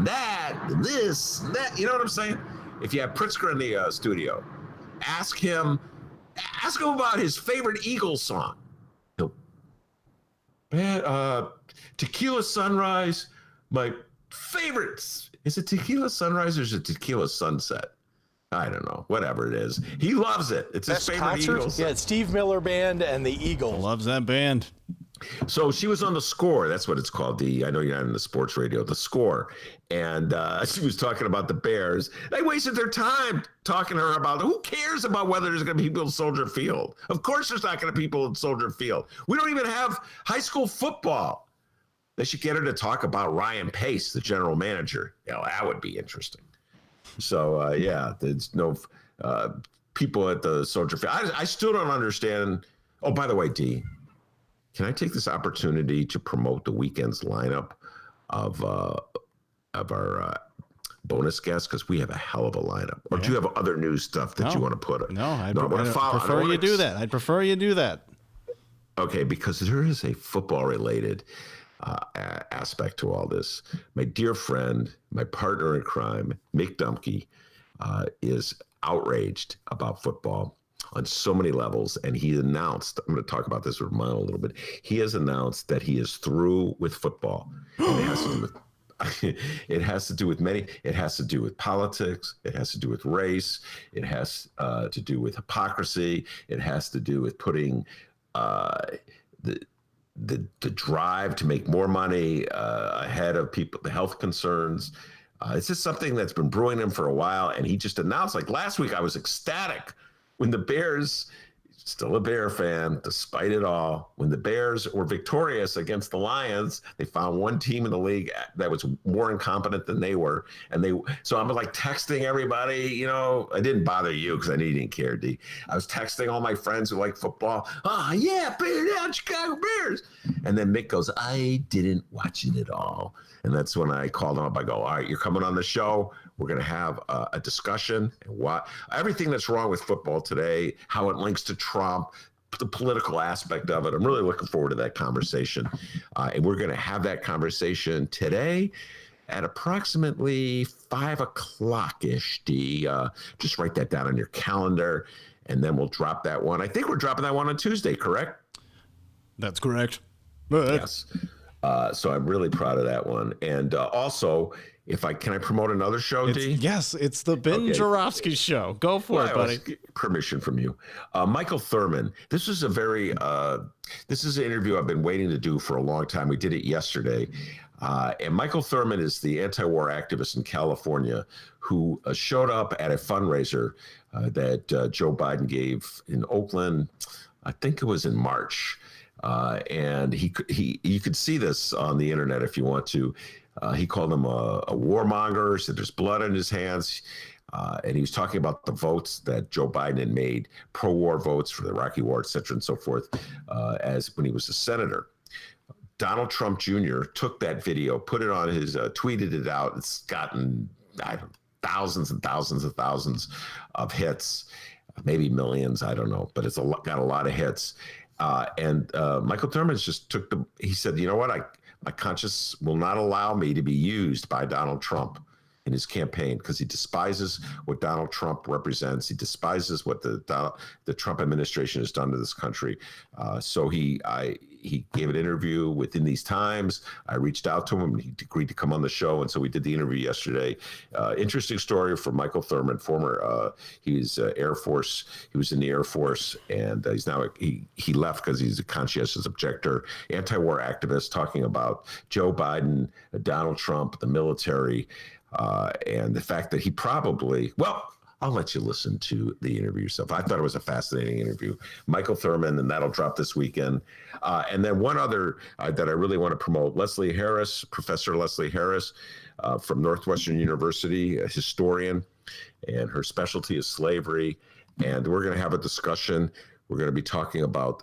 that, and this and that, you know what I'm saying? If you have Pritzker in the studio, ask him about his favorite Eagles song. Tequila Sunrise, my favorites. Is it Tequila Sunrise or is it Tequila Sunset? I don't know. Whatever it is. He loves it. It's his favorite concert? Eagles song. Yeah, Steve Miller Band and the Eagles. Loves that band. So she was on The Score. That's what it's called. I know you're not in the sports radio, The Score. And she was talking about the Bears. They wasted their time talking to her about who cares about whether there's going to be people in Soldier Field. Of course there's not going to be people in Soldier Field. We don't even have high school football. They should get her to talk about Ryan Pace, the general manager. That would be interesting. So, there's no people at the Soldier Field. I still don't understand. Oh, by the way, D, can I take this opportunity to promote the weekend's lineup of our bonus guests? Because we have a hell of a lineup. Or do you have other news stuff that you want to put in? No, I'd prefer you do that. I'd prefer you do that. Okay, because there is a football-related aspect to all this. My dear friend, my partner in crime, Mick Dumke, is outraged about football on so many levels. And he announced, I'm going to talk about this with Rummana a little bit. He has announced that he is through with football. And it has to do with it has to do with it has to do with politics. It has to do with race. It has to do with hypocrisy. It has to do with putting the drive to make more money ahead of the health concerns. It's just something that's been brewing him for a while. And he just announced, like last week, I was ecstatic when the Bears, still a Bear fan, despite it all, when the Bears were victorious against the Lions, they found one team in the league that was more incompetent than they were. So I'm like texting everybody, I didn't bother you because I knew you didn't care, D. I was texting all my friends who like football. Yeah, Bear down, Chicago Bears. And then Mick goes, I didn't watch it at all. And that's when I called him up. I go, all right, you're coming on the show. We're going to have a discussion and everything that's wrong with football today, how it links to Trump, the political aspect of it. I'm really looking forward to that conversation. And we're going to have that conversation today at approximately 5 o'clock-ish, D. Just write that down on your calendar, and then we'll drop that one. I think we're dropping that one on Tuesday, correct? That's correct. Yes. So I'm really proud of that one. And also, can I promote another show, D? Yes, it's the Ben Joravsky show. Go for it, buddy. Permission from you. Michael Thurman. This is this is an interview I've been waiting to do for a long time. We did it yesterday. And Michael Thurman is the anti-war activist in California who showed up at a fundraiser that Joe Biden gave in Oakland. I think it was in March. And you could see this on the internet if you want to. He called him a warmonger, said there's blood on his hands. And he was talking about the votes that Joe Biden had made, pro-war votes for the Iraqi war, et cetera, and so forth, as when he was a senator. Donald Trump Jr. took that video, put it on tweeted it out. It's gotten thousands and thousands and thousands of hits, maybe millions, I don't know, but it's got a lot of hits. And Michael Thurman he said, you know what, my conscience will not allow me to be used by Donald Trump in his campaign because he despises what Donald Trump represents. He despises what the Trump administration has done to this country. So he he gave an interview within these times. I reached out to him and he agreed to come on the show. And so we did the interview yesterday. Interesting story from Michael Thurman, former, he's Air Force. He was in the Air Force and he's now, he left because he's a conscientious objector, anti-war activist, talking about Joe Biden, Donald Trump, the military, and the fact that he probably, well, I'll let you listen to the interview yourself. I thought it was a fascinating interview. Michael Thurman, and that'll drop this weekend. And then one other that I really want to promote, Leslie Harris, Professor Leslie Harris from Northwestern University, a historian, and her specialty is slavery. And we're going to have a discussion. We're going to be talking about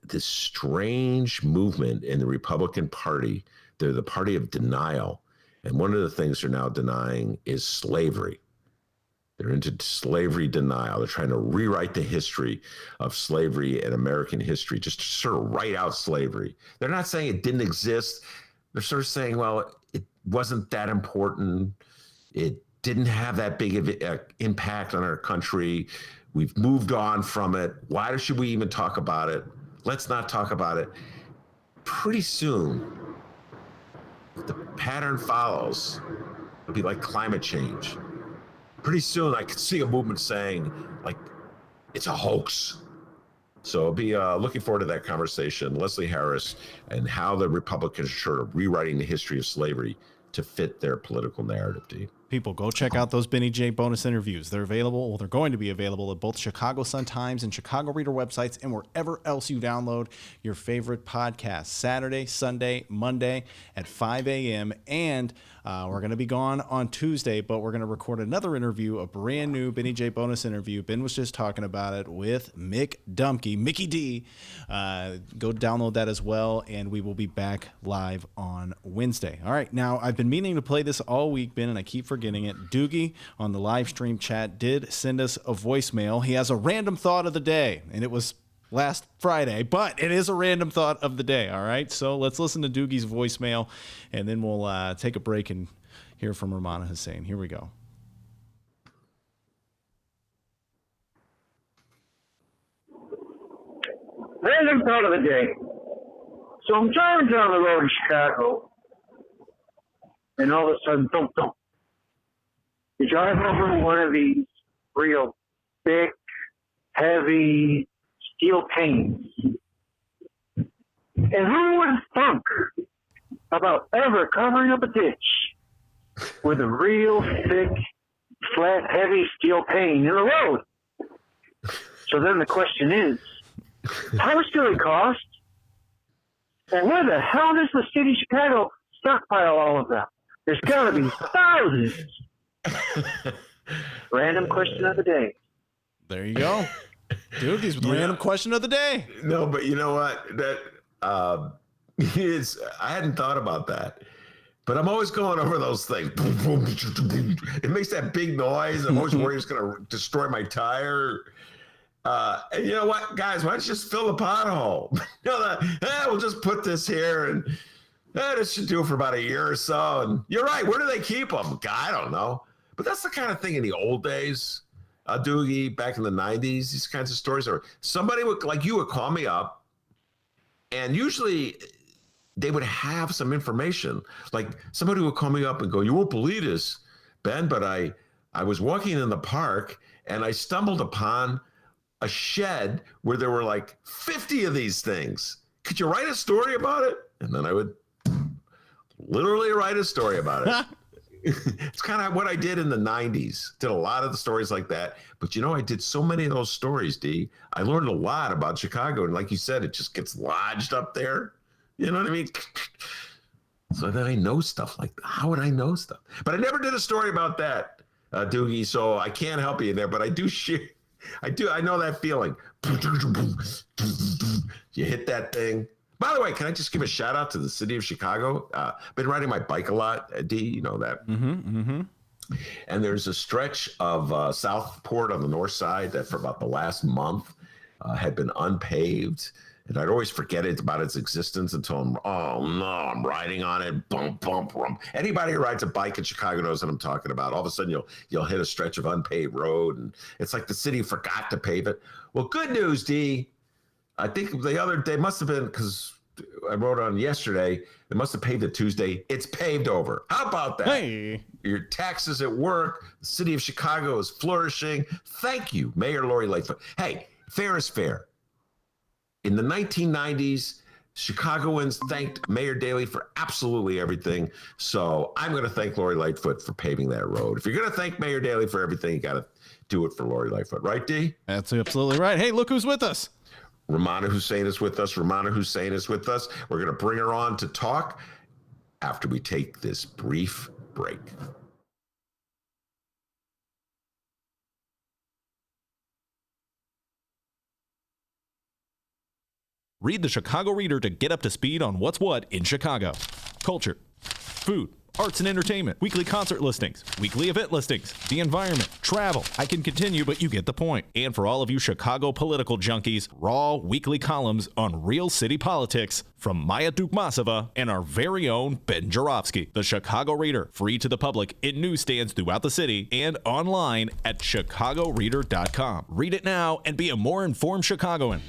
this strange movement in the Republican Party. They're the party of denial. And one of the things they're now denying is slavery. They're into slavery denial. They're trying to rewrite the history of slavery and American history, just to sort of write out slavery. They're not saying it didn't exist. They're sort of saying, well, it wasn't that important. It didn't have that big of an impact on our country. We've moved on from it. Why should we even talk about it? Let's not talk about it. Pretty soon, if the pattern follows, it'll be like climate change. Pretty soon, I could see a movement saying, like, it's a hoax. So I'll be looking forward to that conversation. Leslie Harris and how the Republicans are sort of rewriting the history of slavery to fit their political narrative, Dee. People, go check out those Benny J bonus interviews. They're available, well, they're going to be available at both Chicago Sun-Times and Chicago Reader websites and wherever else you download your favorite podcasts. Saturday, Sunday, Monday at 5 a.m. And we're going to be gone on Tuesday, but we're going to record another interview, a brand new Benny J bonus interview. Ben was just talking about it with Mick Dumke, Mickey D. Go download that as well, and we will be back live on Wednesday. All right, now I've been meaning to play this all week, Ben, and I keep forgetting it. Doogie on the live stream chat did send us a voicemail. He has a random thought of the day, and it was last Friday, but it is a random thought of the day. All right, so let's listen to Doogie's voicemail, and then we'll take a break and hear from Rummana Hussain. Here we go. Random thought of the day. So I'm driving down the road in Chicago, and all of a sudden, thump, thump. You drive over one of these real thick, heavy steel panes. And who would have thunk about ever covering up a ditch with a real thick, flat, heavy steel pane in the road? So then the question is, how much do they cost? And where the hell does the city of Chicago stockpile all of that? There's got to be thousands. Random question of the day. There you go. Dude, these were the random question of the day. No, but you know what? That is, I hadn't thought about that. But I'm always going over those things. It makes that big noise. I'm always worried it's going to destroy my tire. And you know what, guys? Why don't you just fill the pothole? We'll just put this here, and this should do it for about a year or so. And you're right. Where do they keep them? I don't know. But that's the kind of thing in the old days, Doogie, back in the 90s, these kinds of stories. Or somebody would, like you, would call me up, and usually they would have some information. Like somebody would call me up and go, "You won't believe this, Ben, but I was walking in the park and I stumbled upon a shed where there were like 50 of these things. Could you write a story about it?" And then I would literally write a story about it. It's kind of what I did in the 90s. Did a lot of the stories like that. But, I did so many of those stories, D. I learned a lot about Chicago. And like you said, it just gets lodged up there. You know what I mean? So then I know stuff like that. How would I know stuff? But I never did a story about that, Doogie. So I can't help you there. But I do share. I know that feeling. You hit that thing. By the way, can I just give a shout out to the city of Chicago? Been riding my bike a lot, D, you know that. And there's a stretch of Southport on the north side that for about the last month had been unpaved. And I'd always forget about its existence until I'm riding on it. Bump, bump, bump. Anybody who rides a bike in Chicago knows what I'm talking about. All of a sudden you'll hit a stretch of unpaved road, and it's like the city forgot to pave it. Well, good news, D. I think the other day must have been, because I wrote on yesterday, they must have paved it Tuesday. It's paved over. How about that? Hey. Your taxes at work. The city of Chicago is flourishing. Thank you, Mayor Lori Lightfoot. Hey, fair is fair. In the 1990s, Chicagoans thanked Mayor Daley for absolutely everything. So I'm going to thank Lori Lightfoot for paving that road. If you're going to thank Mayor Daley for everything, you got to do it for Lori Lightfoot. Right, D? That's absolutely right. Hey, look who's with us. Rummana Hussain is with us. Rummana Hussain is with us. We're going to bring her on to talk after we take this brief break. Read the Chicago Reader to get up to speed on what's what in Chicago. Culture, food, arts and entertainment, weekly concert listings, weekly event listings, the environment, travel. I can continue, but you get the point. And for all of you Chicago political junkies, raw weekly columns on real city politics from Maya Dukmasova and our very own Ben Joravsky. The Chicago Reader, free to the public in newsstands throughout the city and online at chicagoreader.com. Read it now and be a more informed Chicagoan.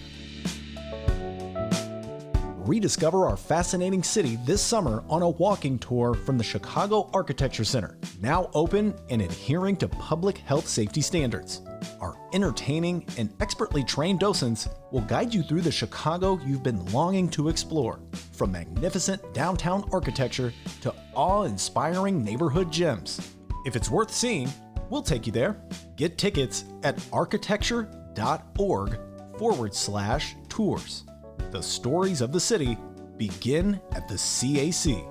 Rediscover our fascinating city this summer on a walking tour from the Chicago Architecture Center, now open and adhering to public health safety standards. Our entertaining and expertly trained docents will guide you through the Chicago you've been longing to explore, from magnificent downtown architecture to awe-inspiring neighborhood gems. If it's worth seeing, we'll take you there. Get tickets at architecture.org/tours. The stories of the city begin at the CAC.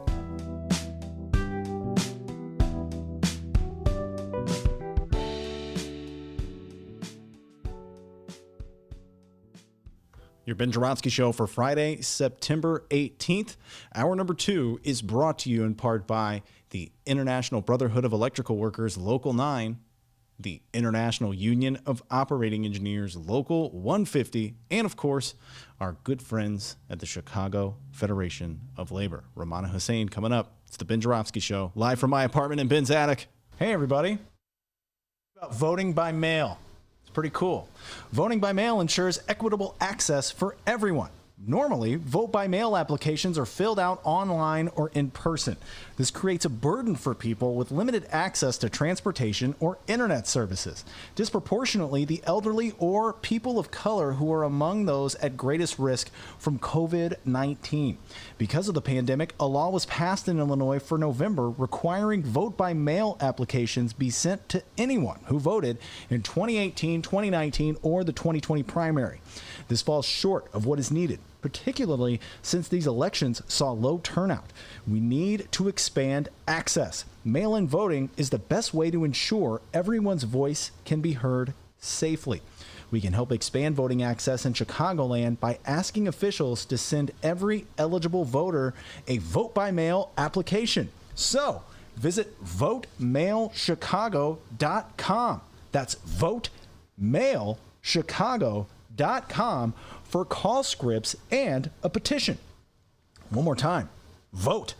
Your Ben Joravsky Show for Friday, September 18th. Hour number 2 is brought to you in part by the International Brotherhood of Electrical Workers, Local 9, the International Union of Operating Engineers, Local 150, and of course, our good friends at the Chicago Federation of Labor. Rummana Hussain coming up. It's the Ben Joravsky Show, live from my apartment in Ben's attic. Hey, everybody. About voting by mail. It's pretty cool. Voting by mail ensures equitable access for everyone. Normally, vote-by-mail applications are filled out online or in person. This creates a burden for people with limited access to transportation or internet services. Disproportionately, the elderly or people of color who are among those at greatest risk from COVID-19. Because of the pandemic, a law was passed in Illinois for November requiring vote-by-mail applications be sent to anyone who voted in 2018, 2019, or the 2020 primary. This falls short of what is needed, particularly since these elections saw low turnout. We need to expand access. Mail-in voting is the best way to ensure everyone's voice can be heard safely. We can help expand voting access in Chicagoland by asking officials to send every eligible voter a vote-by-mail application. So, visit votemailchicago.com. That's votemailchicago.com for call scripts and a petition. One more time. Vote.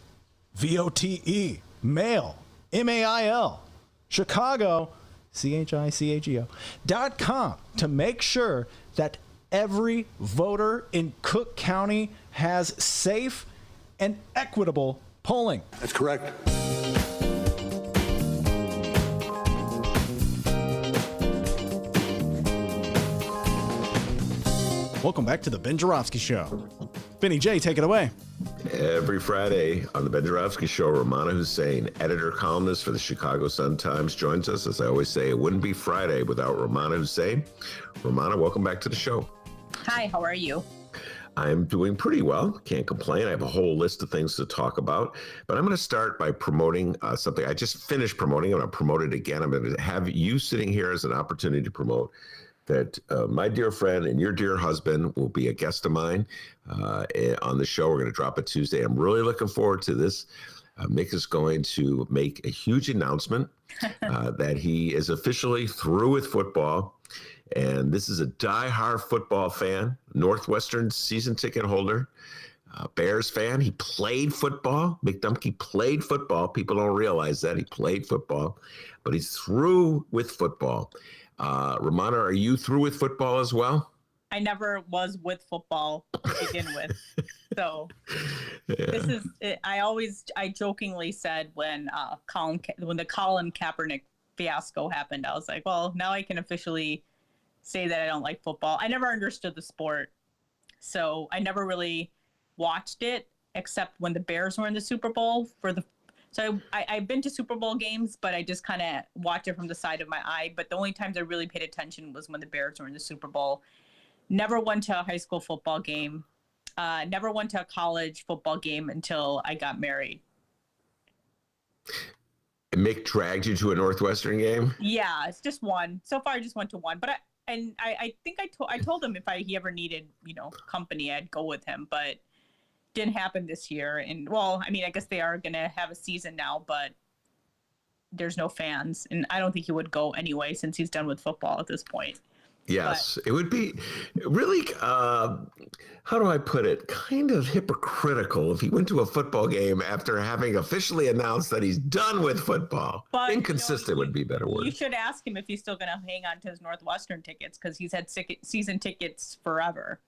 V-O-T-E. Mail. M-A-I-L. Chicago. CHICAGO.com to make sure that every voter in Cook County has safe and equitable polling. That's correct. Welcome back to the Ben Joravsky Show. Benny J, take it away. Every Friday on the Ben Joravsky Show, Rummana Hussain, editor-columnist for the Chicago Sun-Times, joins us. As I always say, it wouldn't be Friday without Rummana Hussain. Rummana, welcome back to the show. Hi, how are you? I'm doing pretty well. Can't complain. I have a whole list of things to talk about, but I'm going to start by promoting something I just finished promoting. I'm going to promote it again. I'm going to have you sitting here as an opportunity to promote that my dear friend and your dear husband will be a guest of mine on the show. We're going to drop it Tuesday. I'm really looking forward to this. Mick is going to make a huge announcement that he is officially through with football. And this is a diehard football fan, Northwestern season ticket holder, Bears fan. He played football. Mick Dumke played football. People don't realize that he played football, but he's through with football. Rummana, are you through with football as well? I never was with football to begin with. So this is, I jokingly said when the Colin Kaepernick fiasco happened, I was like, well, now I can officially say that I don't like football. I never understood the sport. So I never really watched it except when the Bears were in the Super Bowl so I've been to Super Bowl games, but I just kind of watch it from the side of my eye. But the only times I really paid attention was when the Bears were in the Super Bowl. Never went to a high school football game. Never went to a college football game until I got married. Mick dragged you to a Northwestern game? Yeah, it's just one. So far, I just went to one. But I think I told him if he ever needed, company, I'd go with him. But didn't happen this year. And well, I mean, I guess they are going to have a season now, but there's no fans. And I don't think he would go anyway since he's done with football at this point. Yes, it would be really, how do I put it, kind of hypocritical if he went to a football game after having officially announced that he's done with football. But, inconsistent would be a better word. You should ask him if he's still going to hang on to his Northwestern tickets because he's had season tickets forever.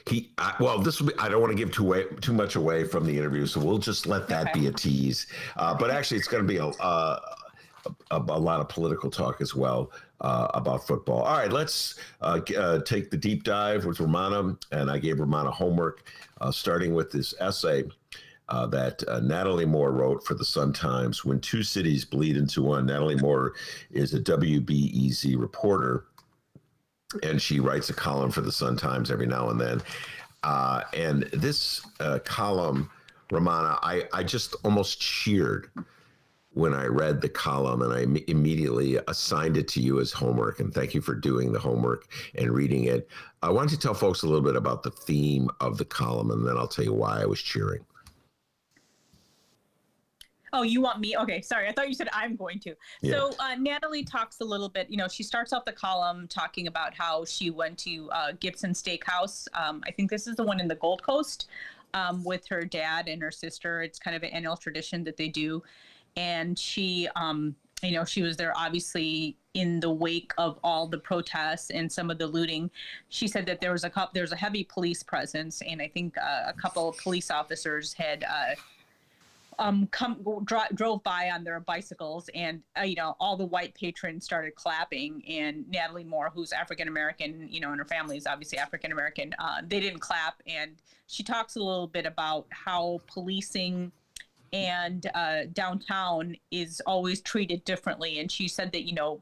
This will be, I don't want to give too much away from the interview, so we'll just let that be a tease. But actually, it's going to be a lot of political talk as well about football. All right, let's take the deep dive with Rummana, and I gave Rummana homework, starting with this essay that Natalie Moore wrote for the Sun-Times, When Two Cities Bleed Into One. Natalie Moore is a WBEZ reporter, and she writes a column for the Sun-Times every now and then. And this column, Rummana, I just almost cheered when I read the column, and I immediately assigned it to you as homework. And thank you for doing the homework and reading it. I want to tell folks a little bit about the theme of the column, and then I'll tell you why I was cheering. Oh, you want me? Okay, sorry. I thought you said I'm going to. Yeah. So Natalie talks a little bit, she starts off the column talking about how she went to Gibson Steakhouse. I think this is the one in the Gold Coast with her dad and her sister. It's kind of an annual tradition that they do. And she, she was there obviously in the wake of all the protests and some of the looting. She said that there was a heavy police presence, and I think a couple of police officers had drove by on their bicycles, and all the white patrons started clapping, and Natalie Moore, who's African American, and her family is obviously African American, they didn't clap. And she talks a little bit about how policing and downtown is always treated differently, and she said that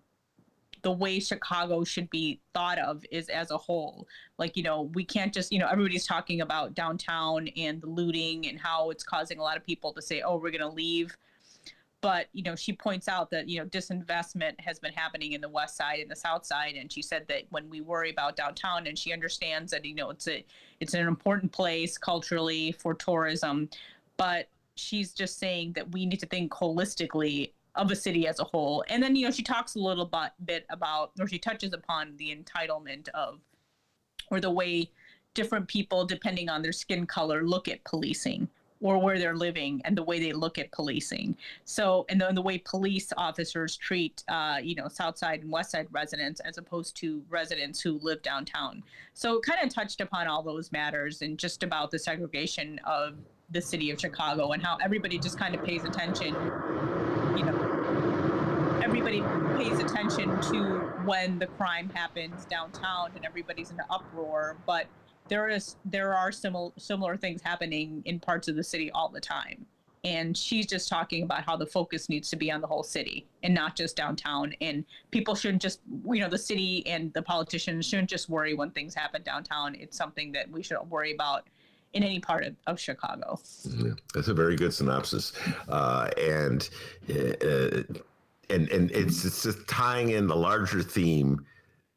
the way Chicago should be thought of is as a whole. Like, we can't just, everybody's talking about downtown and the looting and how it's causing a lot of people to say, oh, we're going to leave. But, she points out that, disinvestment has been happening in the West Side and the South Side. And she said that when we worry about downtown, and she understands that, it's an important place culturally for tourism, but she's just saying that we need to think holistically of a city as a whole. And then, she talks a little bit about, or she touches upon the entitlement of, or the way different people, depending on their skin color, look at policing, or where they're living and the way they look at policing. So, and then the way police officers treat, South Side and West Side residents as opposed to residents who live downtown. So it kind of touched upon all those matters and just about the segregation of the city of Chicago and how everybody just kind of pays attention. Everybody pays attention to when the crime happens downtown and everybody's in an uproar, but there are similar things happening in parts of the city all the time. And she's just talking about how the focus needs to be on the whole city and not just downtown. And people shouldn't just, the city and the politicians shouldn't just worry when things happen downtown. It's something that we should worry about in any part of Chicago. Yeah, that's a very good synopsis. And it's just tying in the larger theme.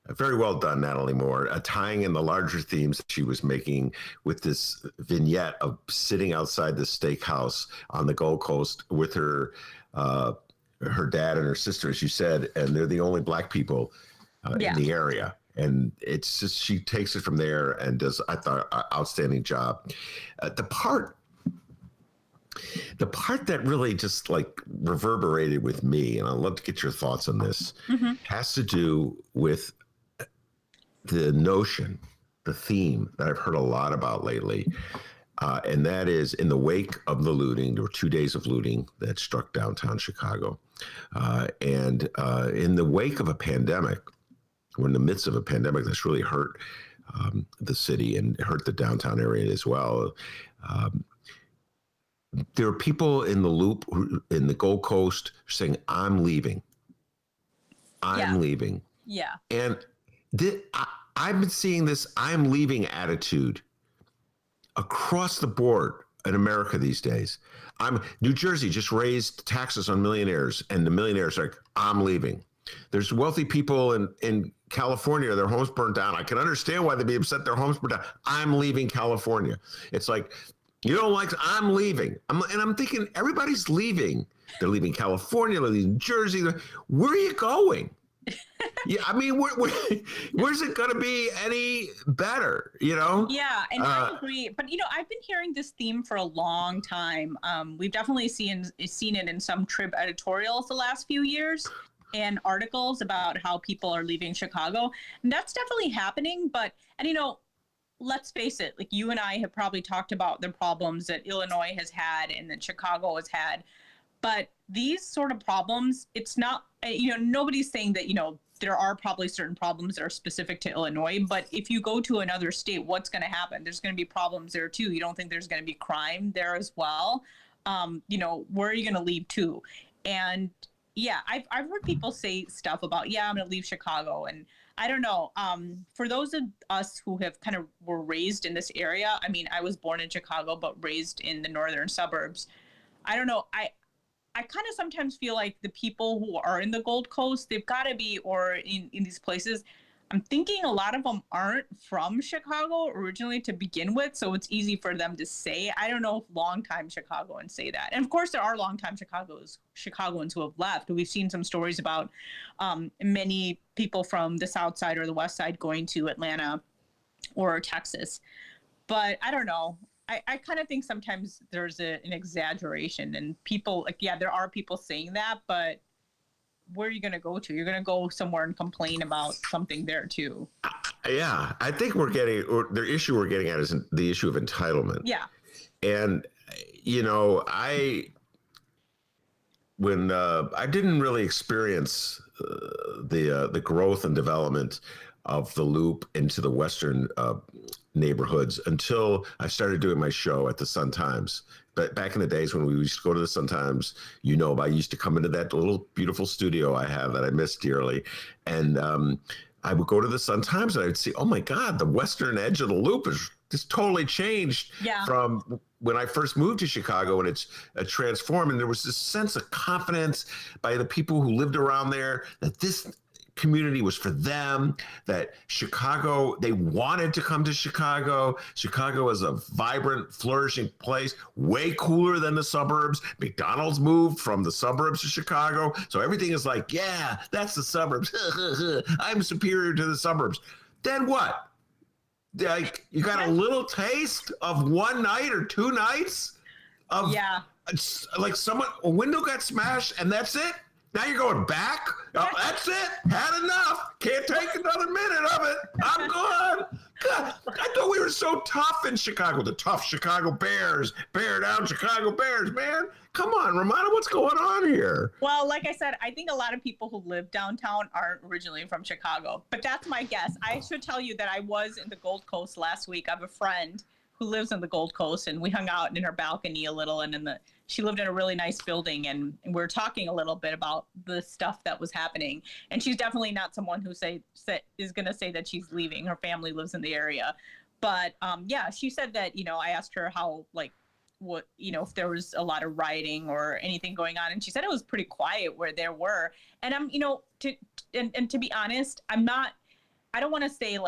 Very well done, Natalie Moore. Tying in the larger themes that she was making with this vignette of sitting outside the steakhouse on the Gold Coast with her dad and her sister, as you said, and they're the only Black people in the area. And it's just, she takes it from there and does, I thought, an outstanding job. The part that really just like reverberated with me, and I'd love to get your thoughts on this, has to do with the notion the theme that I've heard a lot about lately. And that is, in the wake of the looting, there were 2 days of looting that struck downtown Chicago. And in the wake of a pandemic, we're in the midst of a pandemic that's really hurt the city and hurt the downtown area as well. There are people in the Loop, in the Gold Coast, saying, I'm leaving. I'm leaving. Yeah. And I've been seeing this I'm leaving attitude across the board in America these days. New Jersey just raised taxes on millionaires, and the millionaires are like, I'm leaving. There's wealthy people in California, their homes burned down. I can understand why they'd be upset their homes burned down. I'm leaving California. It's like, you don't like, I'm leaving. I'm thinking everybody's leaving. They're leaving California, they're leaving Jersey. Where are you going? Yeah, I mean, where's it going to be any better, you know? Yeah, and I agree. But, I've been hearing this theme for a long time. We've definitely seen it in some Trib editorials the last few years and articles about how people are leaving Chicago. And that's definitely happening. And let's face it, like you and I have probably talked about the problems that Illinois has had and that Chicago has had. But these sort of problems, it's not, nobody's saying that, there are probably certain problems that are specific to Illinois. But if you go to another state, what's going to happen? There's going to be problems there, too. You don't think there's going to be crime there as well? Where are you going to leave to? And yeah, I've heard people say stuff about, I'm going to leave Chicago. And I don't know. For those of us who have kind of were raised in this area, I mean, I was born in Chicago, but raised in the northern suburbs. I don't know. I kind of sometimes feel like the people who are in the Gold Coast, they've got to be, or in these places, I'm thinking a lot of them aren't from Chicago originally to begin with, so it's easy for them to say. I don't know if longtime Chicagoans say that. And of course, there are longtime Chicagoans who have left. We've seen some stories about many people from the South Side or the West Side going to Atlanta or Texas. But I don't know. I kind of think sometimes there's an exaggeration, and people there are people saying that, but where are you going to go to? You're going to go somewhere and complain about something there too. Yeah, I think the issue we're getting at is the issue of entitlement. Yeah. And, I didn't really experience the growth and development of the Loop into the Western neighborhoods until I started doing my show at the Sun-Times. But back in the days when we used to go to the Sun-Times, I used to come into that little beautiful studio I have that I miss dearly. And I would go to the Sun-Times and I'd see, oh my God, the western edge of the Loop is just totally changed from when I first moved to Chicago, and it's transformed. And there was this sense of confidence by the people who lived around there that this community was for them, that Chicago, they wanted to come to Chicago. Chicago is a vibrant, flourishing place, way cooler than the suburbs. McDonald's moved from the suburbs to Chicago. So everything is like, yeah, that's the suburbs. I'm superior to the suburbs. Then what? Like, you got a little taste of one night or 2 nights of like a window got smashed and that's it? Now you're going back? Oh, that's it. Had enough. Can't take another minute of it. I'm gone. God, I thought we were so tough in Chicago. The tough Chicago Bears. Bear down Chicago Bears, man. Come on, Rummana, what's going on here? Well, like I said, I think a lot of people who live downtown aren't originally from Chicago. But that's my guess. I should tell you that I was in the Gold Coast last week. I have a friend who lives on the Gold Coast, and we hung out in her balcony a little, and she lived in a really nice building, and we were talking a little bit about the stuff that was happening. And she's definitely not someone who is going to say that she's leaving. Her family lives in the area. But she said that, I asked her how, what, if there was a lot of rioting or anything going on. And she said it was pretty quiet where there were. And to be honest, I don't want to say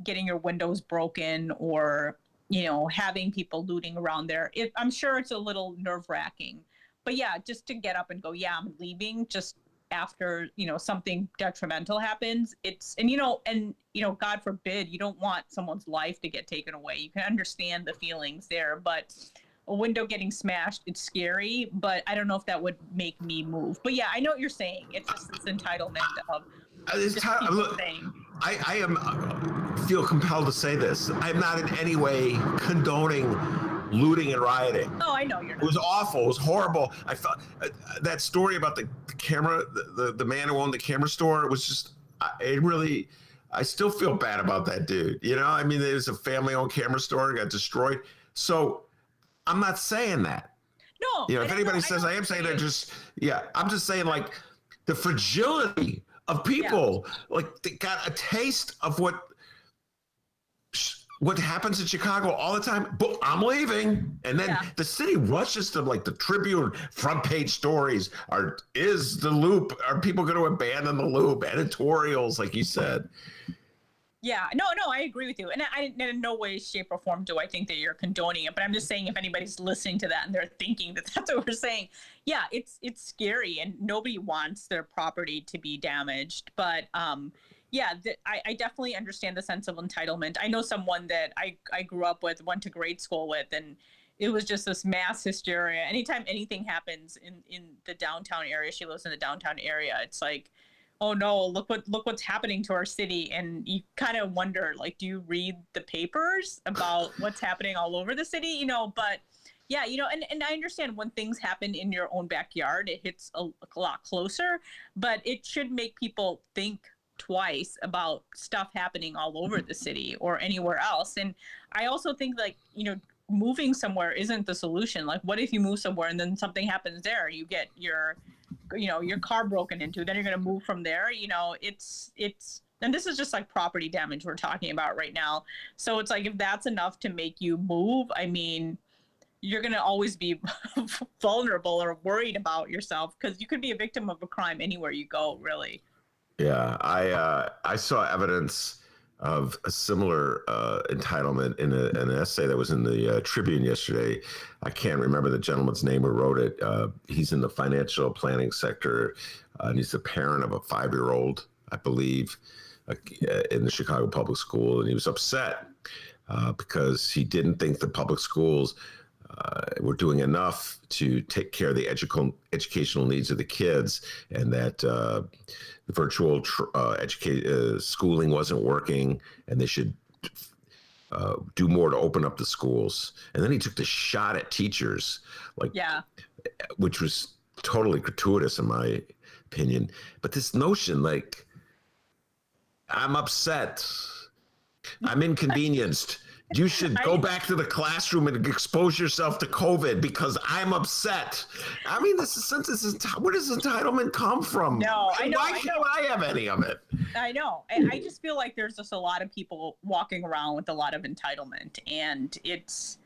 getting your windows broken or, having people looting around there. I'm sure it's a little nerve-wracking. But yeah, just to get up and go, I'm leaving just after, something detrimental happens. God forbid, you don't want someone's life to get taken away. You can understand the feelings there, but a window getting smashed, it's scary, but I don't know if that would make me move. But yeah, I know what you're saying. It's just this entitlement of saying. I am feel compelled to say this. I'm not in any way condoning looting and rioting. Oh, I know you're not. It was awful. It was horrible. I felt that story about the camera, the man who owned the camera store. It was just, I still feel bad about that dude. You know, I mean, there's a family-owned camera store and got destroyed. So I'm not saying that. No. You know, if anybody says I am saying that, I'm just saying like the fragility of people, like they got a taste of what happens in Chicago all the time. But I'm leaving, and then the city rushes to like the Tribune front page stories. Is the Loop? Are people going to abandon the Loop? Editorials, like you said. Yeah, no, I agree with you. And I in no way, shape, or form do I think that you're condoning it. But I'm just saying, if anybody's listening to that and they're thinking that that's what we're saying, yeah, it's scary, and nobody wants their property to be damaged. But yeah, I definitely understand the sense of entitlement. I know someone that I grew up with, went to grade school with, and it was just this mass hysteria. Anytime anything happens in the downtown area, she lives in the downtown area, it's like, oh no, look what's happening to our city. And you kind of wonder, like, do you read the papers about what's happening all over the city? You know, but yeah, you know, and I understand when things happen in your own backyard, it hits a lot closer, but it should make people think twice about stuff happening all over the city or anywhere else. And I also think, like, you know, moving somewhere isn't the solution. Like, what if you move somewhere and then something happens there? You get your car broken into, then you're going to move from there. You know, it's and this is just like property damage we're talking about right now. So it's like, if that's enough to make you move, I mean, you're going to always be vulnerable or worried about yourself, because you could be a victim of a crime anywhere you go, really. Yeah, I saw evidence of a similar entitlement in an essay that was in the Tribune yesterday. I can't remember the gentleman's name who wrote it. He's in the financial planning sector, and he's the parent of a 5-year-old, I believe, in the Chicago public school. And he was upset because he didn't think the public schools were doing enough to take care of the educational needs of the kids, and that the virtual schooling wasn't working, and they should do more to open up the schools. And then he took the shot at teachers, which was totally gratuitous in my opinion. But this notion, like, I'm upset, I'm inconvenienced, you should go back to the classroom and expose yourself to COVID because I'm upset. I mean, where does entitlement come from? No, I know. Why can't I have any of it? I know. I just feel like there's just a lot of people walking around with a lot of entitlement, and it's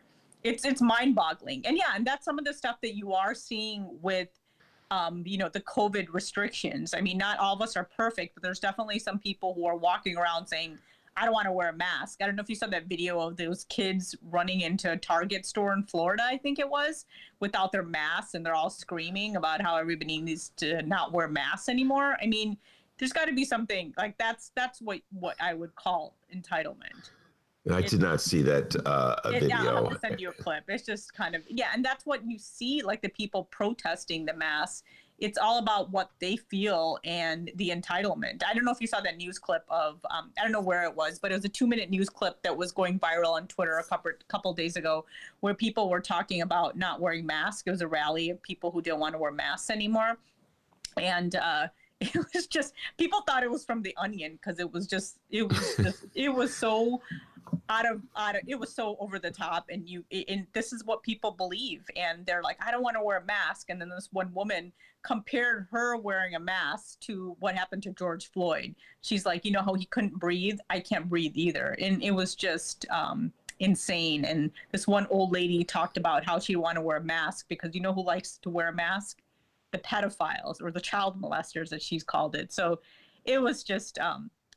mind-boggling. And yeah, and that's some of the stuff that you are seeing with the COVID restrictions. I mean, not all of us are perfect, but there's definitely some people who are walking around saying, I don't want to wear a mask. I don't know if you saw that video of those kids running into a Target store in Florida, I think it was, without their masks, and they're all screaming about how everybody needs to not wear masks anymore. I mean, there's got to be something like that's what I would call entitlement. I did not see that video. I'll have to send you a clip. It's just kind of, yeah, and that's what you see, like the people protesting the masks. It's all about what they feel and the entitlement. I don't know if you saw that news clip of, I don't know where it was, but it was a 2-minute news clip that was going viral on Twitter a couple days ago, where people were talking about not wearing masks. It was a rally of people who didn't want to wear masks anymore. And it was just, people thought it was from The Onion, because it was so it was so over the top, and this is what people believe, and they're like, I don't want to wear a mask. And then this one woman compared her wearing a mask to what happened to George Floyd. She's like, you know how he couldn't breathe? I can't breathe either. And it was just insane. And this one old lady talked about how she want to wear a mask because you know who likes to wear a mask? The pedophiles, or the child molesters, as she's called it. So it was just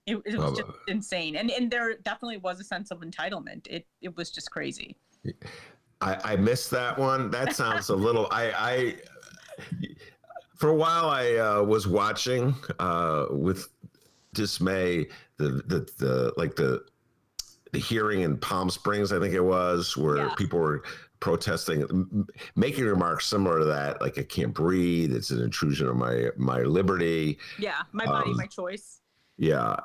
it was just insane. And there definitely was a sense of entitlement. It was just crazy. I missed that one. That sounds a little, I for a while I was watching with dismay the hearing in Palm Springs, I think it was, where people were protesting, making remarks similar to that, like, I can't breathe, it's an intrusion on my liberty. Yeah, my body, my choice. Yeah.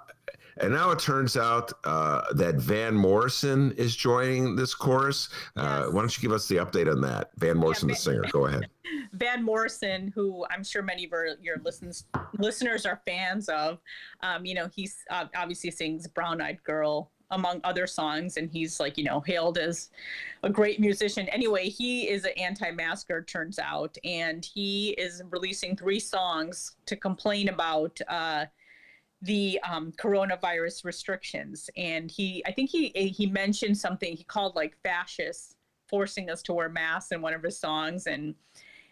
And now it turns out that Van Morrison is joining this chorus. Why don't you give us the update on that? Van Morrison, the singer. Go ahead. Van Morrison, who I'm sure many of your listeners are fans of, he's obviously sings Brown Eyed Girl, among other songs, and he's like, hailed as a great musician. Anyway, he is an anti-masker, turns out, and he is releasing 3 songs to complain about the coronavirus restrictions. And I think he mentioned something he called like fascists forcing us to wear masks in one of his songs, and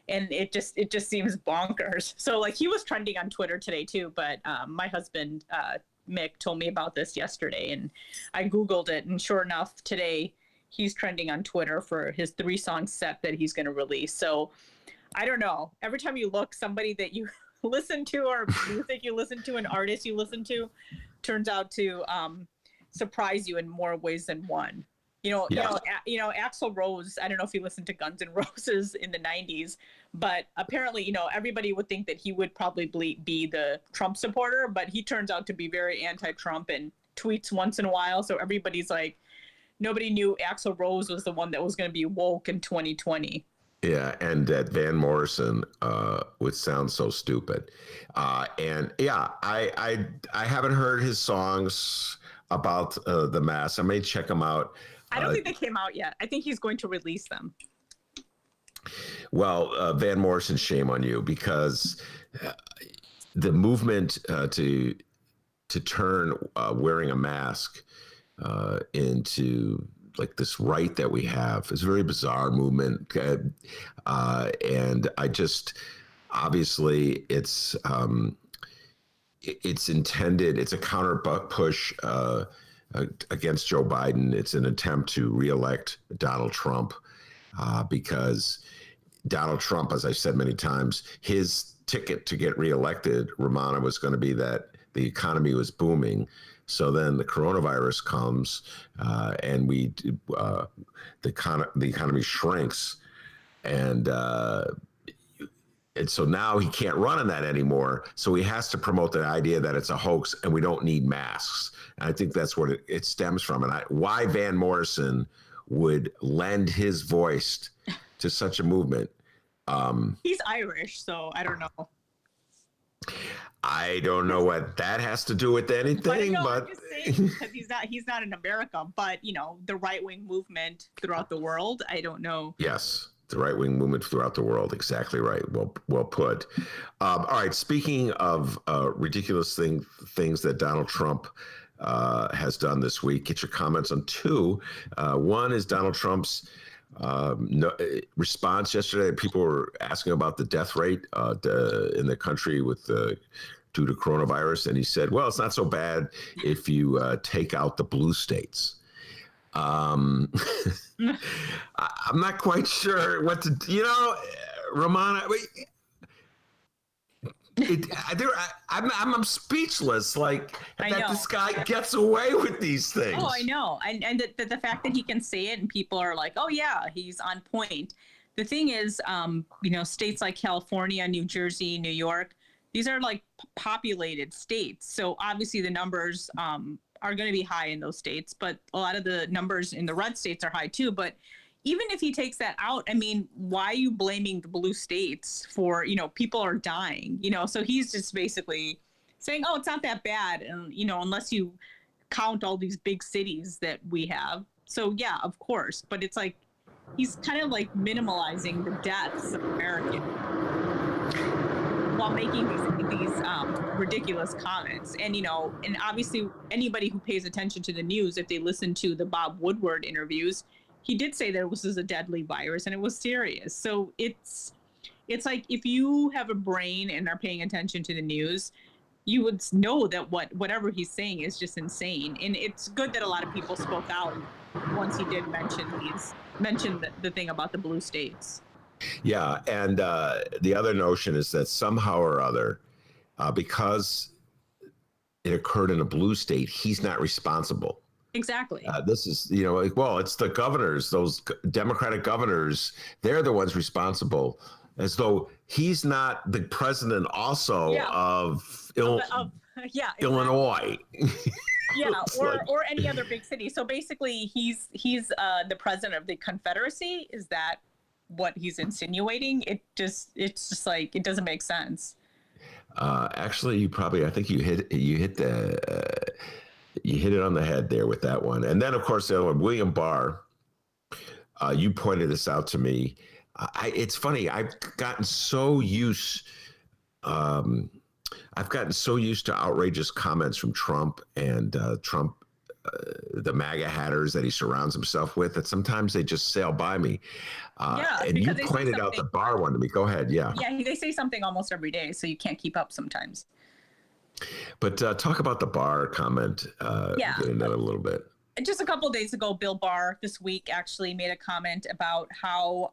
it just seems bonkers. So like he was trending on Twitter today too, but my husband Mick told me about this yesterday, and I Googled it, and sure enough, today he's trending on Twitter for his 3-song set that he's going to release. So I don't know. Every time you look, somebody that you listen to, or music you listen to, an artist you listen to, turns out to surprise you in more ways than one. Axl Rose, I don't know if you listened to Guns N' Roses in the 90s, but apparently, everybody would think that he would probably be the Trump supporter, but he turns out to be very anti-Trump and tweets once in a while. So everybody's like, nobody knew Axl Rose was the one that was going to be woke in 2020. Yeah, and that Van Morrison would sound so stupid. And yeah, I haven't heard his songs about the mask. I may check them out. I don't think they came out yet. I think he's going to release them. Well, Van Morrison, shame on you, because the movement to turn wearing a mask into like this right that we have is a very bizarre movement. And I just, obviously it's intended, it's a counter push against Joe Biden. It's an attempt to reelect Donald Trump because Donald Trump, as I've said many times, his ticket to get reelected, Rummana, was going to be that the economy was booming. So then the coronavirus comes, and the economy shrinks, and so now he can't run on that anymore. So he has to promote the idea that it's a hoax and we don't need masks. And I think that's what it stems from. And why Van Morrison would lend his voice to such a movement. He's Irish, so I don't know. I don't know what that has to do with anything, but I'm just saying, because he's not in America, but the right-wing movement throughout the world, I don't know. Yes, the right-wing movement throughout the world. Exactly right. Well put. All right. Speaking of ridiculous things that Donald Trump has done this week, get your comments on 2. One is Donald Trump's response yesterday. People were asking about the death rate in the country due to coronavirus, and he said, "Well, it's not so bad if you take out the blue states." I'm not quite sure what to, Rummana. I'm speechless. Like that this guy gets away with these things. Oh, I know, and the fact that he can say it and people are like, "Oh yeah, he's on point." The thing is, states like California, New Jersey, New York, these are like populated states. So obviously the numbers are going to be high in those states, but a lot of the numbers in the red states are high too. But even if he takes that out, I mean, why are you blaming the blue states for, people are dying, so he's just basically saying, oh, it's not that bad. And, unless you count all these big cities that we have. So yeah, of course. But it's like, he's kind of like minimalizing the deaths of Americans while making these ridiculous comments. And, and obviously anybody who pays attention to the news, if they listen to the Bob Woodward interviews, he did say that this is a deadly virus and it was serious. So it's like, if you have a brain and are paying attention to the news, you would know that whatever he's saying is just insane. And it's good that a lot of people spoke out once he did mention the thing about the blue states. Yeah, and the other notion is that somehow or other, because it occurred in a blue state, he's not responsible. Exactly. This is, it's the governors, those Democratic governors, they're the ones responsible, as though he's not the president also of Illinois. Yeah, Like, or any other big city. So basically, he's the president of the Confederacy. Is that what he's insinuating? It's just like it doesn't make sense. actually, I think you hit it on the head there with that one. And then, of course, the other one, William Barr. You pointed this out to me. It's funny. I've gotten so used to outrageous comments from Trump and the MAGA hatters that he surrounds himself with, that sometimes they just sail by me. And you pointed out the Barr one to me. Go ahead. Yeah. Yeah, they say something almost every day, so you can't keep up sometimes. But talk about the Barr comment. Get into that a little bit. Just a couple of days ago, Bill Barr this week actually made a comment about how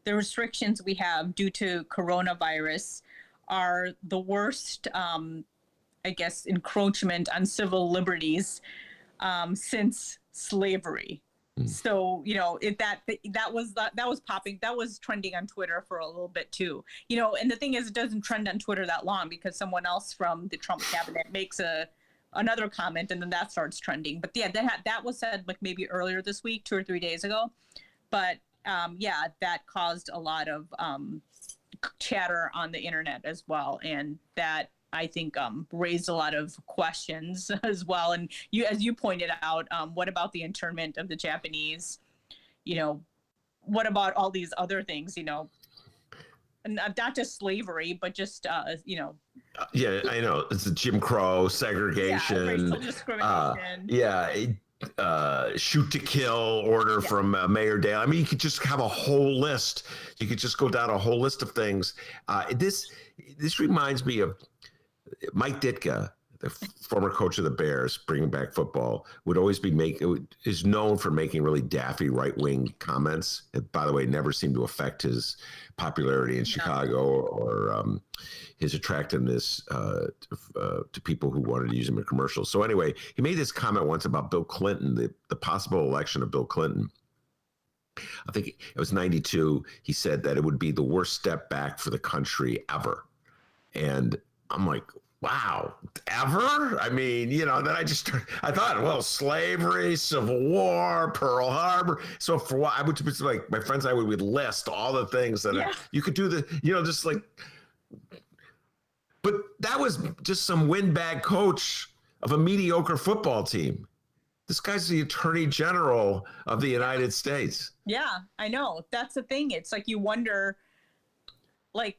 the restrictions we have due to coronavirus are the worst, I guess, encroachment on civil liberties since slavery. So, that was trending on Twitter for a little bit too. And the thing is, it doesn't trend on Twitter that long because someone else from the Trump cabinet makes another comment and then that starts trending. But yeah, that was said like maybe earlier this week, 2 or 3 days ago. But that caused a lot of chatter on the internet as well, and that I think raised a lot of questions as well. And as you pointed out, what about the internment of the Japanese? What about all these other things? Not just slavery, but just Yeah, I know. It's a Jim Crow, segregation, racial discrimination. Shoot to kill order from Mayor Dale. I mean, you could just have a whole list. You could just go down a whole list of things. This reminds me of Mike Ditka, the former coach of the Bears, bringing back football, would always is known for making really daffy right-wing comments. It, by the way, never seemed to affect his popularity in Chicago or his attractiveness to people who wanted to use him in commercials. So anyway, he made this comment once about Bill Clinton, the possible election of Bill Clinton. I think it was 92. He said that it would be the worst step back for the country ever. And I'm like, wow, ever? I mean, then I thought, well, slavery, Civil War, Pearl Harbor. So for what I would like, my friends and I would list all the things that you could do just like, but that was just some windbag coach of a mediocre football team. This guy's the Attorney General of the United States. Yeah, I know. That's the thing. It's like you wonder, like,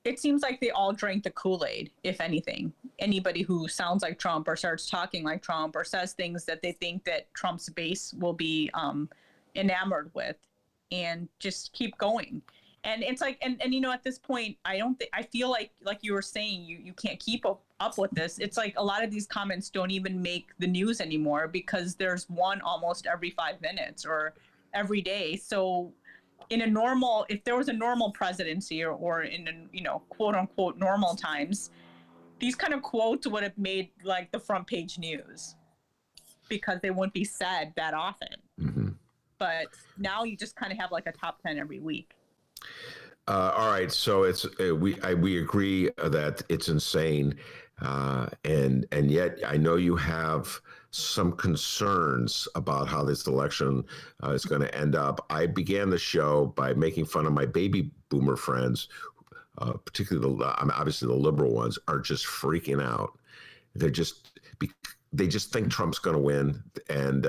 it seems like they all drank the Kool-Aid, if anything. Anybody who sounds like Trump or starts talking like Trump or says things that they think that Trump's base will be enamored with, and just keep going. And it's like, and at this point, I feel like you were saying, you can't keep up with this. It's like a lot of these comments don't even make the news anymore because there's one almost every 5 minutes or every day. So if there was a normal presidency or in quote unquote normal times, these kind of quotes would have made like the front page news because they wouldn't be said that often. Mm-hmm. But now you just kind of have like a top 10 every week. All right, so it's we agree that it's insane, and yet I know you have some concerns about how this election is going to end up. I began the show by making fun of my baby boomer friends, particularly obviously the liberal ones, are just freaking out. They just think Trump's going to win, and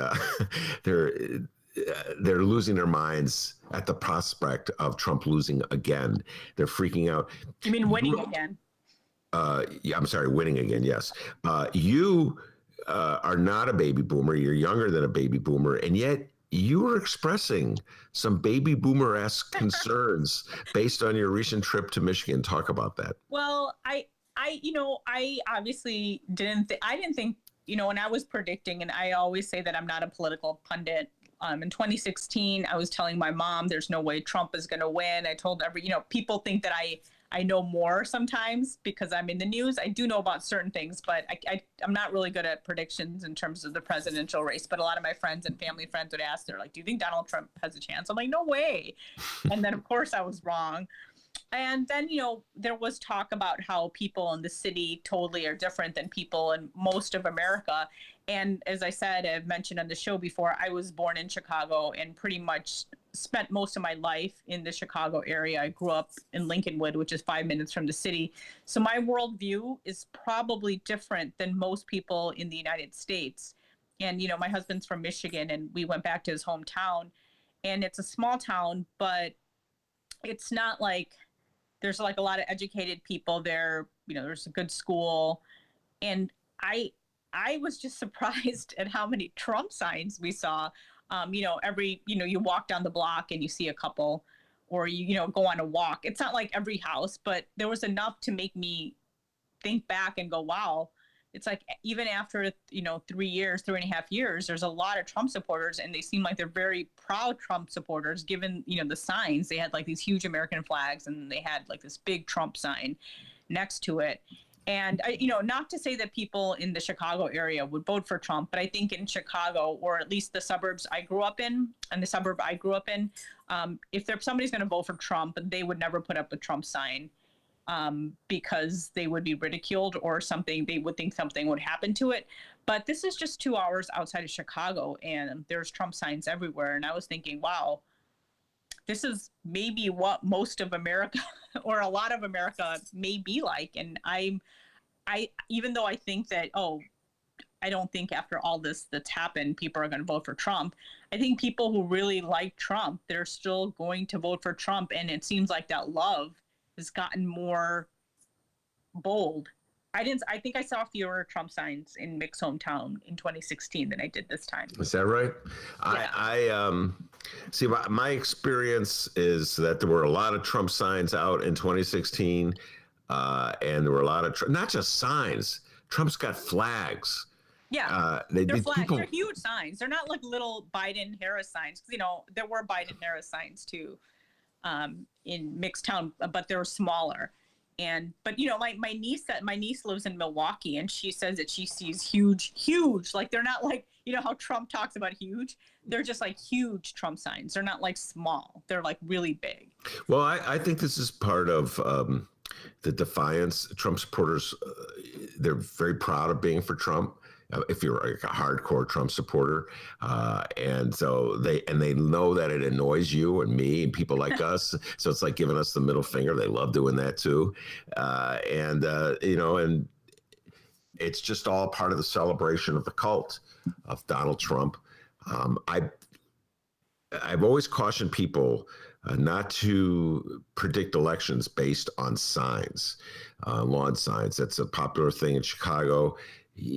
they're losing their minds at the prospect of Trump losing again. They're freaking out. You mean winning again? Yeah, I'm sorry, winning again. Yes. You are not a baby boomer. You're younger than a baby boomer, and yet you were expressing some baby boomer-esque concerns based on your recent trip to Michigan. Talk about that. Well, I obviously didn't think, when I was predicting, and I always say that I'm not a political pundit. In 2016, I was telling my mom, there's no way Trump is going to win. I told people think that I know more sometimes because I'm in the news. I do know about certain things, but I'm not really good at predictions in terms of the presidential race. But a lot of my friends and family friends would ask, they're like, do you think Donald Trump has a chance? I'm like, no way. And then, of course, I was wrong. And then, there was talk about how people in the city totally are different than people in most of America. And as I said, I've mentioned on the show before, I was born in Chicago and pretty much spent most of my life in the Chicago area. I grew up in Lincolnwood, which is 5 minutes from the city. So my worldview is probably different than most people in the United States. And, my husband's from Michigan, and we went back to his hometown. And it's a small town, but it's not like there's like a lot of educated people there. There's a good school. And I was just surprised at how many Trump signs we saw. You walk down the block and you see a couple, or you go on a walk. It's not like every house, but there was enough to make me think back and go, wow. It's like even after 3.5 years, there's a lot of Trump supporters, and they seem like they're very proud Trump supporters. Given the signs, they had like these huge American flags, and they had like this big Trump sign next to it. And not to say that people in the Chicago area would vote for Trump, but I think in Chicago, or at least the suburbs I grew up in, and the suburb I grew up in, if somebody's going to vote for Trump, they would never put up a Trump sign. Because they would be ridiculed or something. They would think something would happen to it. But this is just 2 hours outside of Chicago, and there's Trump signs everywhere. And I was thinking, wow, this is maybe what most of America or a lot of America may be like. And I even though I think that, I don't think after all this that's happened, people are going to vote for Trump. I think people who really like Trump, they're still going to vote for Trump. And it seems like that love has gotten more bold. I think I saw fewer Trump signs in Mick's hometown in 2016 than I did this time. Is that right? Yeah. I see. My experience is that there were a lot of Trump signs out in 2016, and there were a lot of not just signs. Trump's got flags. Yeah, they're flags. They're huge signs. They're not like little Biden-Harris signs. There were Biden-Harris signs too. In Mick's town, but they're smaller. But my niece lives in Milwaukee, and she says that she sees huge, like they're not like, how Trump talks about huge. They're just like huge Trump signs. They're not like small. They're like really big. Well, I think this is part of the defiance. Trump supporters, they're very proud of being for Trump. If you're like a hardcore Trump supporter, and so they know that it annoys you and me and people like us. So it's like giving us the middle finger. They love doing that too, and it's just all part of the celebration of the cult of Donald Trump. I've always cautioned people not to predict elections based on signs, lawn signs. That's a popular thing in Chicago.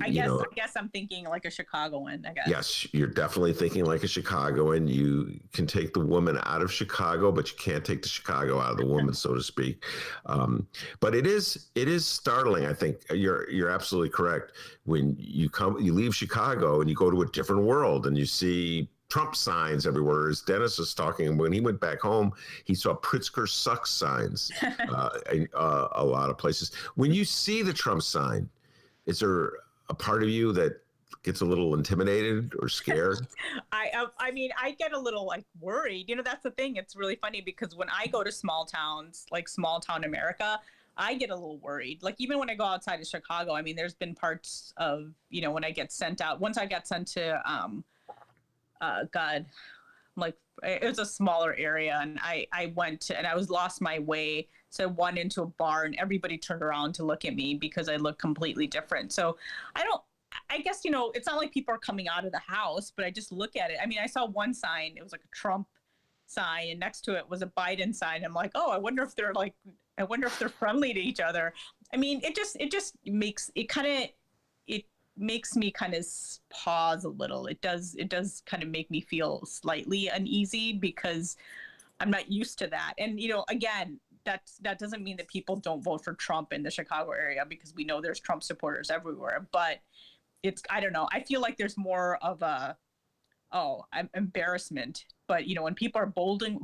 I guess I'm thinking like a Chicagoan, I guess. Yes, you're definitely thinking like a Chicagoan. You can take the woman out of Chicago, but you can't take the Chicago out of the woman, so to speak. But it is startling. I think you're absolutely correct. When you leave Chicago and you go to a different world and you see Trump signs everywhere. As Dennis was talking, when he went back home, he saw Pritzker sucks signs in a lot of places. When you see the Trump sign, is there a part of you that gets a little intimidated or scared? I mean, I get a little like worried. That's the thing. It's really funny because when I go to small towns, like small town America, I get a little worried. Like even when I go outside of Chicago, I mean, there's been parts of, when I get sent out, once I got sent to, it was a smaller area, and I went and I was lost my way. So I went into a bar and everybody turned around to look at me because I look completely different. So I guess, it's not like people are coming out of the house, but I just look at it. I mean, I saw one sign, it was like a Trump sign, and next to it was a Biden sign. I'm like, oh, I wonder if they're friendly to each other. I mean, it makes me kind of pause a little. It does kind of make me feel slightly uneasy because I'm not used to that. And, again, that doesn't mean that people don't vote for Trump in the Chicago area, because we know there's Trump supporters everywhere. But I don't know. I feel like there's more of embarrassment. But, when people are boldly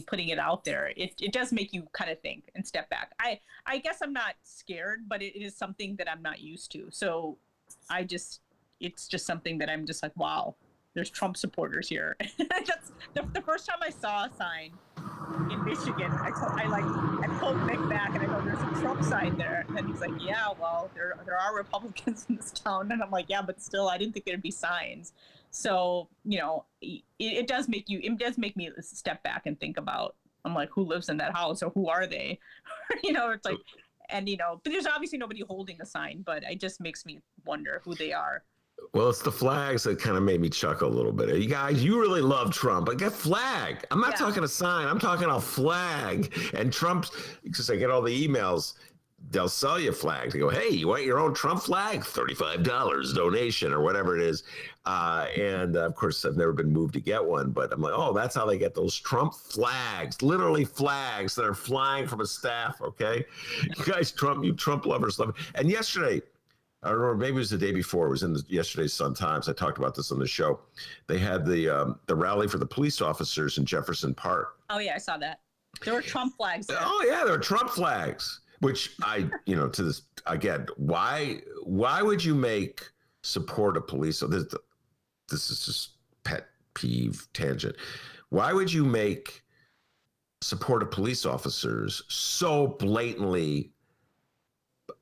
putting it out there, it does make you kind of think and step back. I guess I'm not scared, but it is something that I'm not used to. So it's just something that I'm just like, wow, there's Trump supporters here. That's the first time I saw a sign in Michigan. I pulled Mick back and I go, there's a Trump sign there. And then he's like, yeah, well, there are Republicans in this town. And I'm like, yeah, but still, I didn't think there'd be signs. So, it does make me step back and think about, I'm like, who lives in that house or who are they? It's like, and, but there's obviously nobody holding a sign, but it just makes me wonder who they are. Well, it's the flags that kind of made me chuckle a little bit. You guys, you really love Trump. I get flag. I'm not talking a sign. I'm talking a flag. And Trump's, because I get all the emails, they'll sell you a flag. They go, hey, you want your own Trump flag? $35 donation or whatever it is. And of course, I've never been moved to get one, but I'm like, oh, that's how they get those Trump flags, literally flags that are flying from a staff. Okay. You guys, you Trump lovers love it. And yesterday, I remember maybe it was the day before. It was in yesterday's Sun Times. I talked about this on the show. They had the rally for the police officers in Jefferson Park. Oh yeah, I saw that. There were Trump flags there. Oh yeah, there were Trump flags. Which to this again, why would you make support of police? So this is just pet peeve tangent. Why would you make support of police officers so blatantly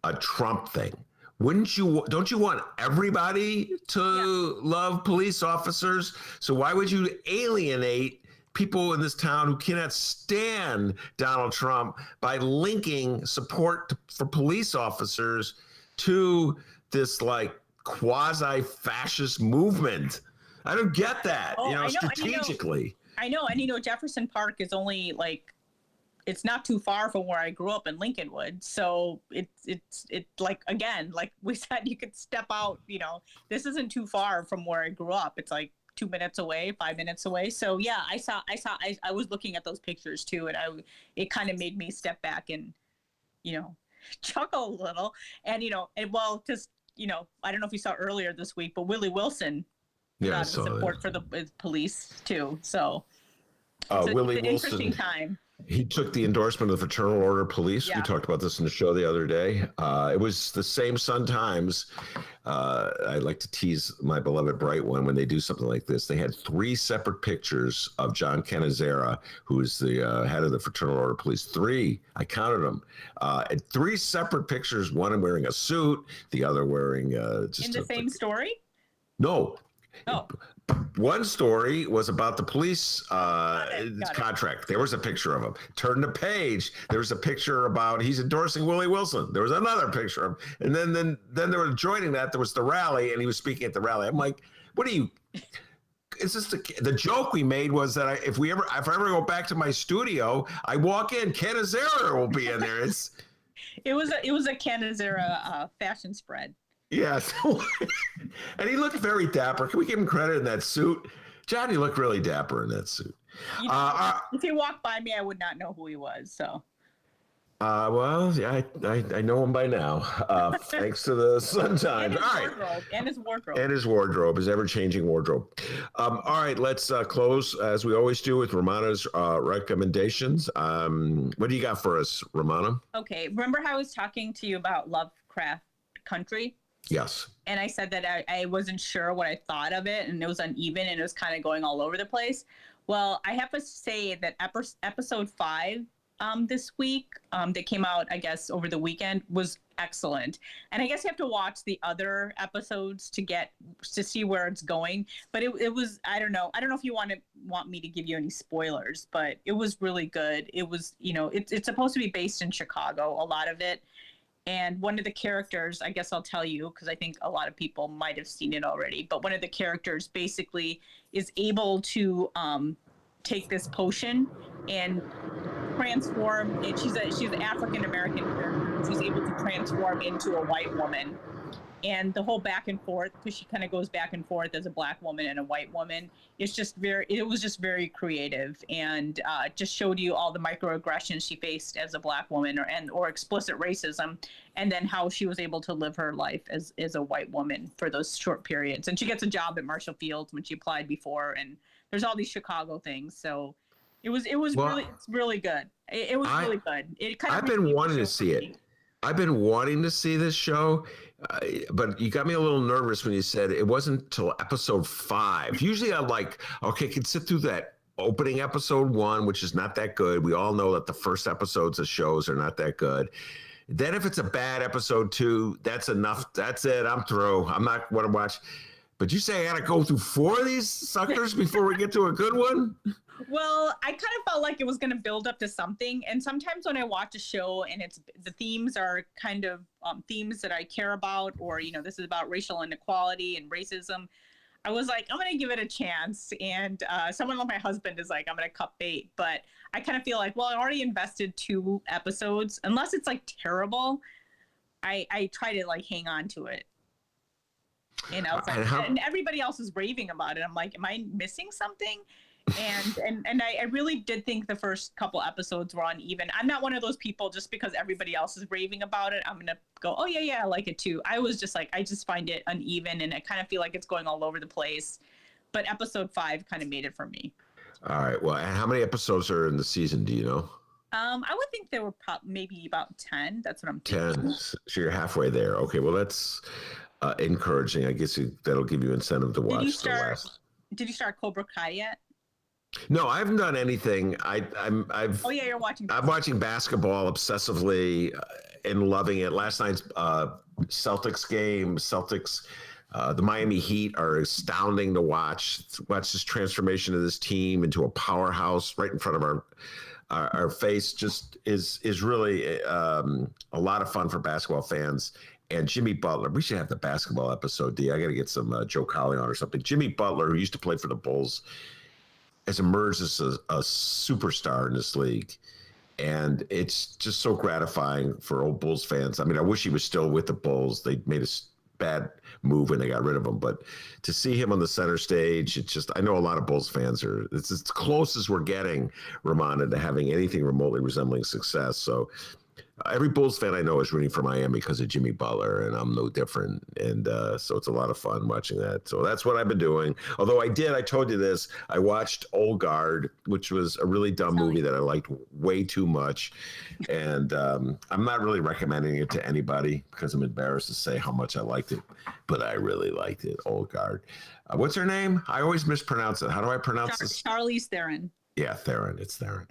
a Trump thing? Don't you want everybody to love police officers? So why would you alienate people in this town who cannot stand Donald Trump by linking support for police officers to this like quasi-fascist movement? I don't get that, strategically. I know. And, Jefferson Park is only it's not too far from where I grew up in Lincolnwood. So it's like, again, like we said, you could step out, this isn't too far from where I grew up. It's like 2 minutes away, 5 minutes away. So yeah, I was looking at those pictures too. And it kind of made me step back and, chuckle a little. And, just, I don't know if you saw earlier this week, but Willie Wilson got support for the police too. So Willie it's an Wilson, interesting time. He took the endorsement of the Fraternal Order of Police. Yeah. We talked about this in the show the other day. It was the same Sun Times. I like to tease my beloved Bright One when they do something like this. They had 3 separate pictures of John Canizera, who is the head of the Fraternal Order of Police. 3, I counted them. And 3 separate pictures, one wearing a suit, the other wearing just in the same story? No. Oh. One story was about the police contract. There was a picture of him. Turn the page. There was a picture about he's endorsing Willie Wilson. There was another picture of him. And then there was joining that. There was the rally, and he was speaking at the rally. I'm like, what are you? It's just the joke we made was that if I ever go back to my studio, I walk in, Canizera will be in there. It was a Canizera fashion spread. Yes. And he looked very dapper. Can we give him credit in that suit? John, he looked really dapper in that suit. If he walked by me, I would not know who he was. So. Well, yeah, I know him by now. Thanks to the Sun Times. All right. And his wardrobe. And his wardrobe, his ever-changing wardrobe. All right, let's close, as we always do, with Rummana's recommendations. What do you got for us, Rummana? Okay. Remember how I was talking to you about Lovecraft Country? Yes. And I said that I wasn't sure what I thought of it, and it was uneven, and it was kind of going all over the place. Well, I have to say that episode 5 this week that came out, I guess, over the weekend was excellent. And I guess you have to watch the other episodes to see where it's going. But it was, I don't know if you want me to give you any spoilers, but it was really good. It was, it's supposed to be based in Chicago, a lot of it. And one of the characters, I guess I'll tell you, because I think a lot of people might have seen it already, but one of the characters basically is able to take this potion and transform. And she's an African-American character. She's able to transform into a white woman. And the whole back and forth, because she kind of goes back and forth as a black woman and a white woman, it was just very creative, and just showed you all the microaggressions she faced as a black woman or explicit racism, and then how she was able to live her life as a white woman for those short periods. And she gets a job at Marshall Fields when she applied before, and there's all these Chicago things. So it's really good. It was really good. I've been wanting to see it. I've been wanting to see this show, but you got me a little nervous when you said it wasn't till episode 5. Usually I'm like, okay, I can sit through that opening episode 1, which is not that good. We all know that the first episodes of shows are not that good. Then if it's a bad episode 2, that's enough. That's it. I'm through. I'm not going to watch. But you say I got to go through 4 of these suckers before we get to a good one? Well, I kind of felt like it was going to build up to something. And sometimes when I watch a show and the themes are kind of themes that I care about, or, this is about racial inequality and racism, I was like, I'm going to give it a chance. And someone like my husband is like, I'm going to cut bait. But I kind of feel like, well, I already invested 2 episodes. Unless it's like terrible, I try to like hang on to it. And everybody else is raving about it. I'm like, am I missing something? And I really did think the first couple episodes were uneven. I'm not one of those people just because everybody else is raving about it, I'm gonna go, oh yeah, I like it too. I was just like, I just find it uneven, and I kind of feel like it's going all over the place. But episode 5 kind of made it for me. All right. Well, and how many episodes are in the season? Do you know? I would think there were maybe about 10. That's what I'm thinking. 10. So you're halfway there. Okay. Well, that's encouraging. I guess that'll give you incentive to watch the last. Did you start Cobra Kai yet? No, I haven't done anything. Oh yeah, you're watching. I'm watching basketball obsessively and loving it. Last night's Celtics game, the Miami Heat are astounding to watch. Watch this transformation of this team into a powerhouse right in front of our face. Just is really a lot of fun for basketball fans. And Jimmy Butler, we should have the basketball episode. I got to get some Joe Colley on or something. Jimmy Butler, who used to play for the Bulls, has emerged as a superstar in this league. And it's just so gratifying for old Bulls fans. I mean, I wish he was still with the Bulls. They made a bad move when they got rid of him. But to see him on the center stage, it's just, I know a lot of Bulls fans it's as close as we're getting, Rummana, to having anything remotely resembling success. So every Bulls fan I know is rooting for Miami because of Jimmy Butler, and I'm no different. And so it's a lot of fun watching that. So that's what I've been doing. Although I told you this, I watched Old Guard, which was a really dumb movie that I liked way too much. And I'm not really recommending it to anybody because I'm embarrassed to say how much I liked it, but I really liked it, Old Guard. What's her name? I always mispronounce it. How do I pronounce this? Charlize Theron. Yeah, Theron. It's Theron.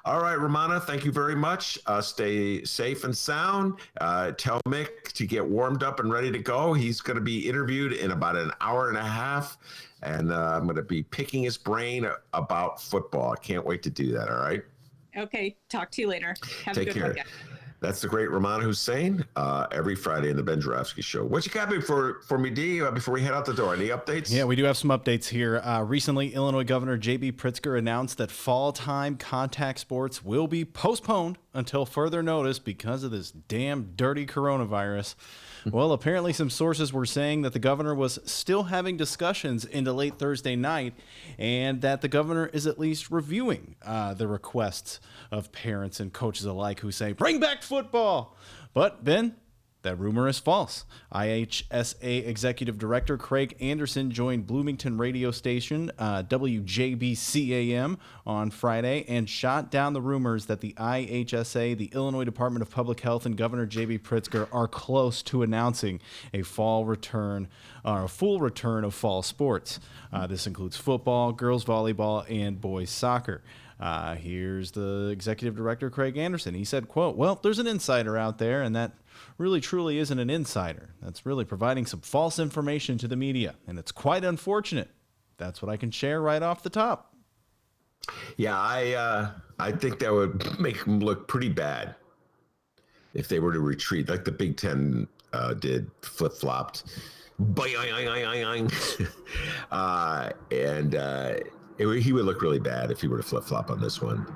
All right, Rummana, thank you very much. Stay safe and sound. Tell Mick to get warmed up and ready to go. He's going to be interviewed in about an hour and a half, and I'm going to be picking his brain about football. I can't wait to do that, all right? Okay, talk to you later. Have Take a good care. one, guys. That's the great Rummana Hussain, every Friday in the Ben Joravsky Show. What you got for me, D, before we head out the door? Any updates? Yeah, we do have some updates here. Recently, Illinois Governor J.B. Pritzker announced that fall-time contact sports will be postponed until further notice because of this damn dirty coronavirus. Well, apparently some sources were saying that the governor was still having discussions into late Thursday night, and that the governor is at least reviewing the requests of parents and coaches alike who say, bring back football. But, Ben, that rumor is false. IHSA Executive Director Craig Anderson joined Bloomington radio station WJBC-AM on Friday and shot down the rumors that the IHSA, the Illinois Department of Public Health, and Governor J.B. Pritzker are close to announcing a full return of fall sports. This includes football, girls volleyball, and boys soccer. Here's the Executive Director, Craig Anderson. He said, quote, well, there's an insider out there, and that really truly isn't an insider. That's really providing some false information to the media, and it's quite unfortunate. That's what I can share right off the top. Yeah, I think that would make them look pretty bad if they were to retreat, like the Big Ten did, flip-flopped. He would look really bad if he were to flip-flop on this one.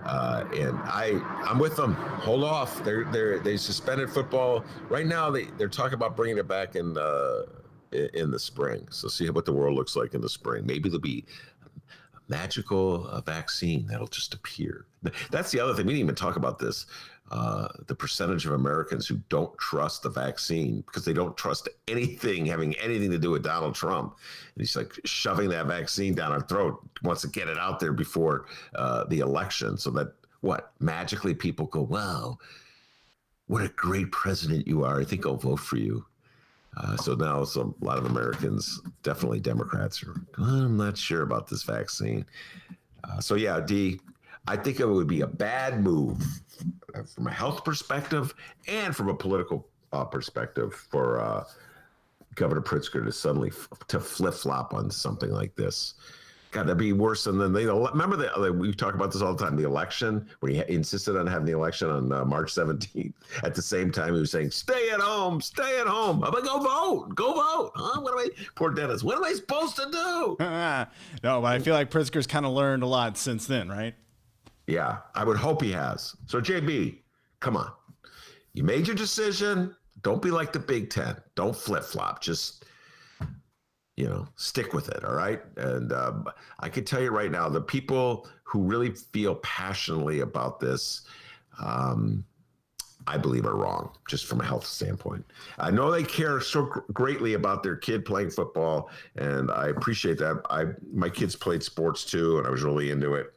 And I'm with them. Hold off. They suspended football. Right now, they're talking about bringing it back in the spring. So see what the world looks like in the spring. Maybe there'll be a magical vaccine that'll just appear. That's the other thing. We didn't even talk about this. The percentage of Americans who don't trust the vaccine because they don't trust anything having anything to do with Donald Trump. And he's like shoving that vaccine down our throat, wants to get it out there before the election so that magically people go, wow, what a great president you are. I think I'll vote for you. So now a lot of Americans, definitely Democrats, are, I'm not sure about this vaccine. So yeah, D, I think it would be a bad move from a health perspective and from a political perspective for Governor Pritzker to suddenly to flip-flop on something like this. God, that'd be worse than they remember we talk about this all the time. The election, when he insisted on having the election on March 17th. At the same time, he was saying, "Stay at home, stay at home." I'm like, go vote. Huh? Poor Dennis. What am I supposed to do? No, but I feel like Pritzker's kind of learned a lot since then, right? Yeah, I would hope he has. So JB, come on, you made your decision. Don't be like the Big Ten. Don't flip-flop. Just stick with it, all right? And I can tell you right now, the people who really feel passionately about this, I believe are wrong, just from a health standpoint. I know they care so greatly about their kid playing football, and I appreciate that. My kids played sports too, and I was really into it.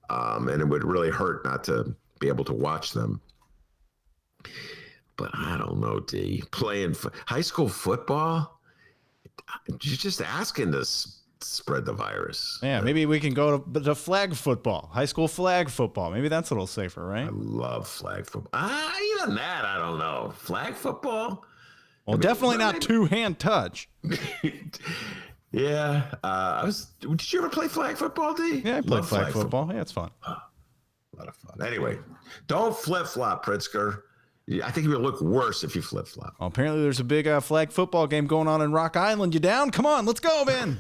And it would really hurt not to be able to watch them. But I don't know, D, playing high school football, you're just asking to spread the virus. Yeah, maybe we can go to flag football, high school flag football. Maybe that's a little safer, right? I love flag football. Even that, I don't know. Flag football? Well, definitely not two-hand touch. Yeah. Did you ever play flag football, D? Yeah, I played flag football. Yeah, it's fun. A lot of fun. Anyway, don't flip-flop, Pritzker. I think it would look worse if you flip-flop. Well, apparently there's a big flag football game going on in Rock Island. You down? Come on, let's go, Ben.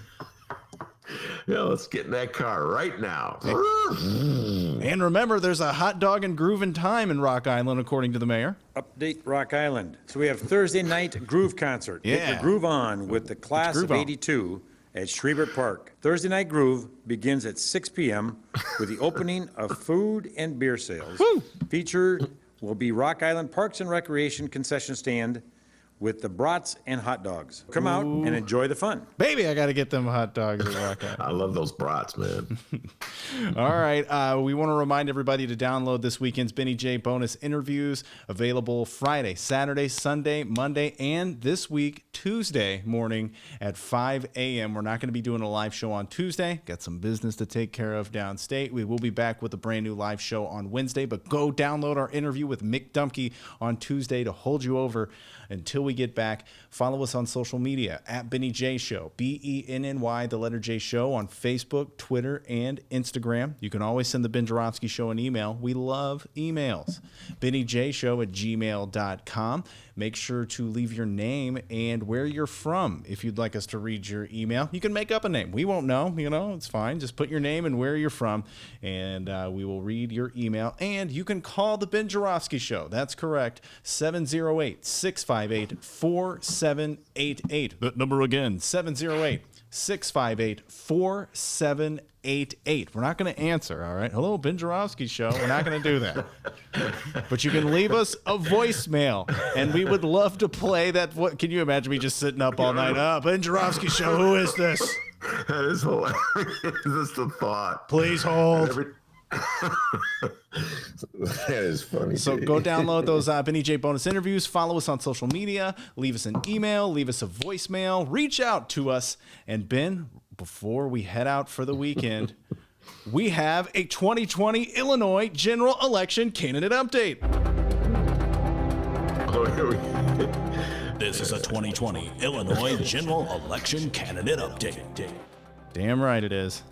Yeah, let's get in that car right now. And remember, there's a hot dog and groovin' time in Rock Island, according to the mayor. Update Rock Island. So we have Thursday night groove concert. Yeah. Get your groove on with the class of 82 at Schrebert Park. Thursday night groove begins at 6 p.m. with the opening of food and beer sales. Woo! Featured will be Rock Island Parks and Recreation concession stand with the brats and hot dogs. Come out and enjoy the fun. Baby, I got to get them hot dogs at Rock Island. I love those brats, man. All right. We want to remind everybody to download this weekend's Benny J bonus interviews, available Friday, Saturday, Sunday, Monday, and this week, Tuesday morning at 5 a.m. We're not going to be doing a live show on Tuesday. Got some business to take care of downstate. We will be back with a brand new live show on Wednesday, but go download our interview with Mick Dumke on Tuesday to hold you over until we get back. Follow us on social media at Benny J Show, BENNY, the letter J Show, on Facebook, Twitter, and Instagram. You can always send the Ben Joravsky Show an email. We love emails. BennyJShow@gmail.com. Make sure to leave your name and where you're from if you'd like us to read your email. You can make up a name. We won't know. It's fine. Just put your name and where you're from, and we will read your email. And you can call the Ben Joravsky Show. That's correct. 708-658-4788. That number again, 708-658-4788. We're not going to answer, all right? Hello, Ben Joravsky Show. We're not going to do that. But you can leave us a voicemail, and we would love to play that. What can you imagine me just sitting up all night? Ben Joravsky Show, who is this? That is hilarious. Just a thought. Please hold. That is funny. So go download those Benny J bonus interviews. Follow us on social media. Leave us an email. Leave us a voicemail. Reach out to us. And Ben, before we head out for the weekend, we have a 2020 Illinois general election candidate update. This is a 2020 Illinois general election candidate update. Damn right it is.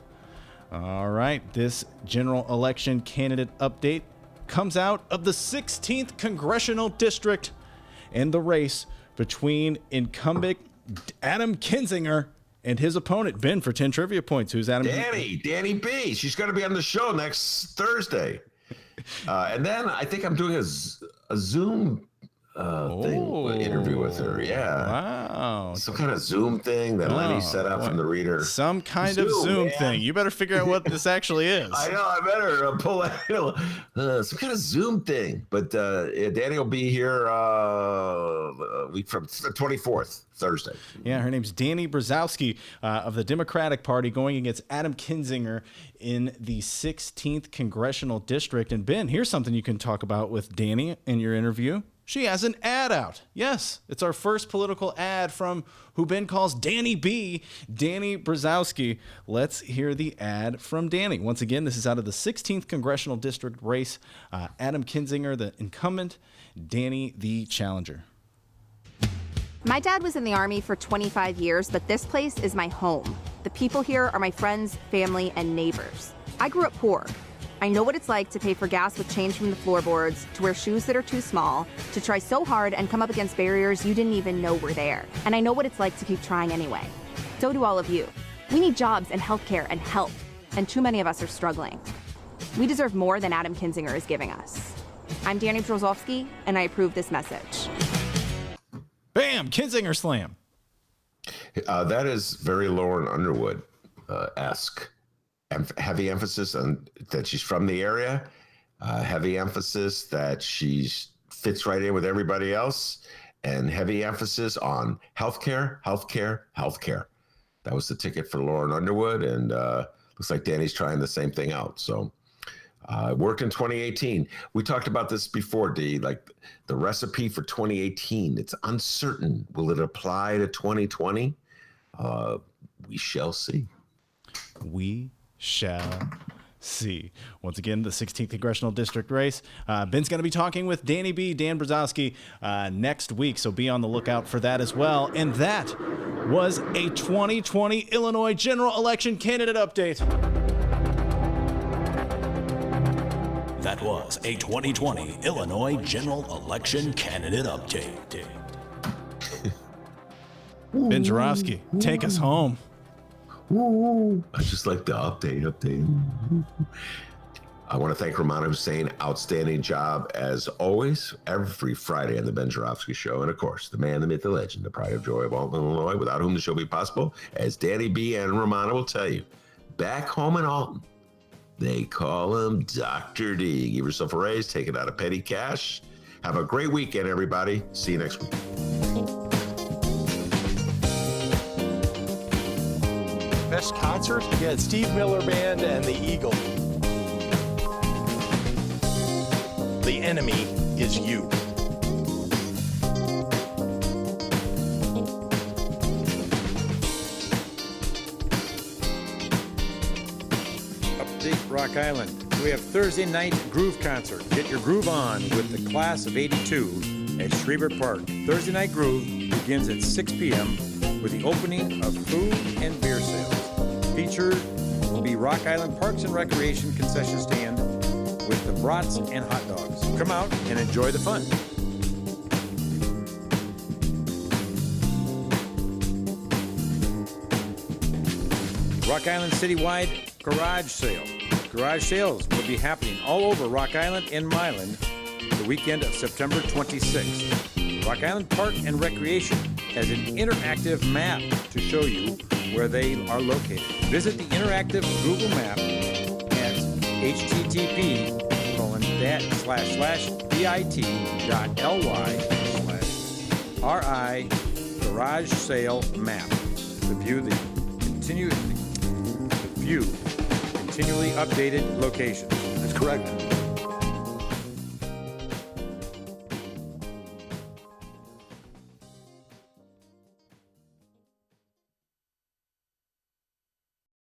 All right, this general election candidate update comes out of the 16th congressional district and the race between incumbent Adam Kinzinger and his opponent, Ben, for 10 trivia points. Who's Adam? Danny B. She's going to be on the show next Thursday. And then I think I'm doing a Zoom interview with her. Yeah. Wow. Some kind of Zoom thing that Lenny set up from the reader. Some kind of Zoom thing. You better figure out what this actually is. I know. I better pull out some kind of Zoom thing. But Danny will be here week from the 24th, Thursday. Yeah, her name's Danny Brzezowski of the Democratic Party, going against Adam Kinzinger in the 16th congressional district. And Ben, here's something you can talk about with Danny in your interview. she has an ad out. Yes, it's our first political ad from who Ben calls Danny B, Danny Brzezowski. Let's hear the ad from Danny. Once again, this is out of the 16th Congressional District race. Adam Kinzinger, the incumbent, Danny, the challenger. My dad was in the Army for 25 years, but this place is my home. The people here are my friends, family, and neighbors. I grew up poor. I know what it's like to pay for gas with change from the floorboards, to wear shoes that are too small, to try so hard and come up against barriers you didn't even know were there. And I know what it's like to keep trying anyway. So do all of you. We need jobs and healthcare and help, and too many of us are struggling. We deserve more than Adam Kinzinger is giving us. I'm Danny Brzezowski, and I approve this message. Bam! Kinzinger slam. That is very Lauren Underwood-esque. Heavy emphasis on that she's from the area. Heavy emphasis that she fits right in with everybody else. And heavy emphasis on healthcare, healthcare, healthcare. That was the ticket for Lauren Underwood. And looks like Danny's trying the same thing out. So worked in 2018. We talked about this before, D, like the recipe for 2018. It's uncertain. Will it apply to 2020? We shall see. We shall see. Once again, the 16th Congressional District race. Ben's going to be talking with Danny B, Dan Brzezowski, next week, so be on the lookout for that as well. And that was a 2020 Illinois general election candidate update. That was a 2020 Illinois general election candidate update. Ben Joravsky, take us home. I just like the update. I want to thank Rummana Hussain. Outstanding job as always, every Friday on the Ben Joravsky Show. And of course, the man, the myth, the legend, the pride of joy of Alton, Illinois, without whom the show be possible. As Danny B and Rummana will tell you, back home in Alton, they call him Dr. D. Give yourself a raise, take it out of petty cash. Have a great weekend, everybody. See you next week. Best concert? Yeah, it's Steve Miller Band and the Eagle. The enemy is you. Update Rock Island. We have Thursday night groove concert. Get your groove on with the class of 82 at Schreiber Park. Thursday night groove begins at 6 p.m. with the opening of food and beer sales. Featured will be Rock Island Parks and Recreation concession stand with the brats and hot dogs. Come out and enjoy the fun. Rock Island citywide garage sale. Garage sales will be happening all over Rock Island and Milan the weekend of September 26th. Rock Island Park and Recreation has an interactive map to show you where they are located. Visit the interactive Google map at http://bit.ly/RI garage sale map to view the continually updated locations. That's correct.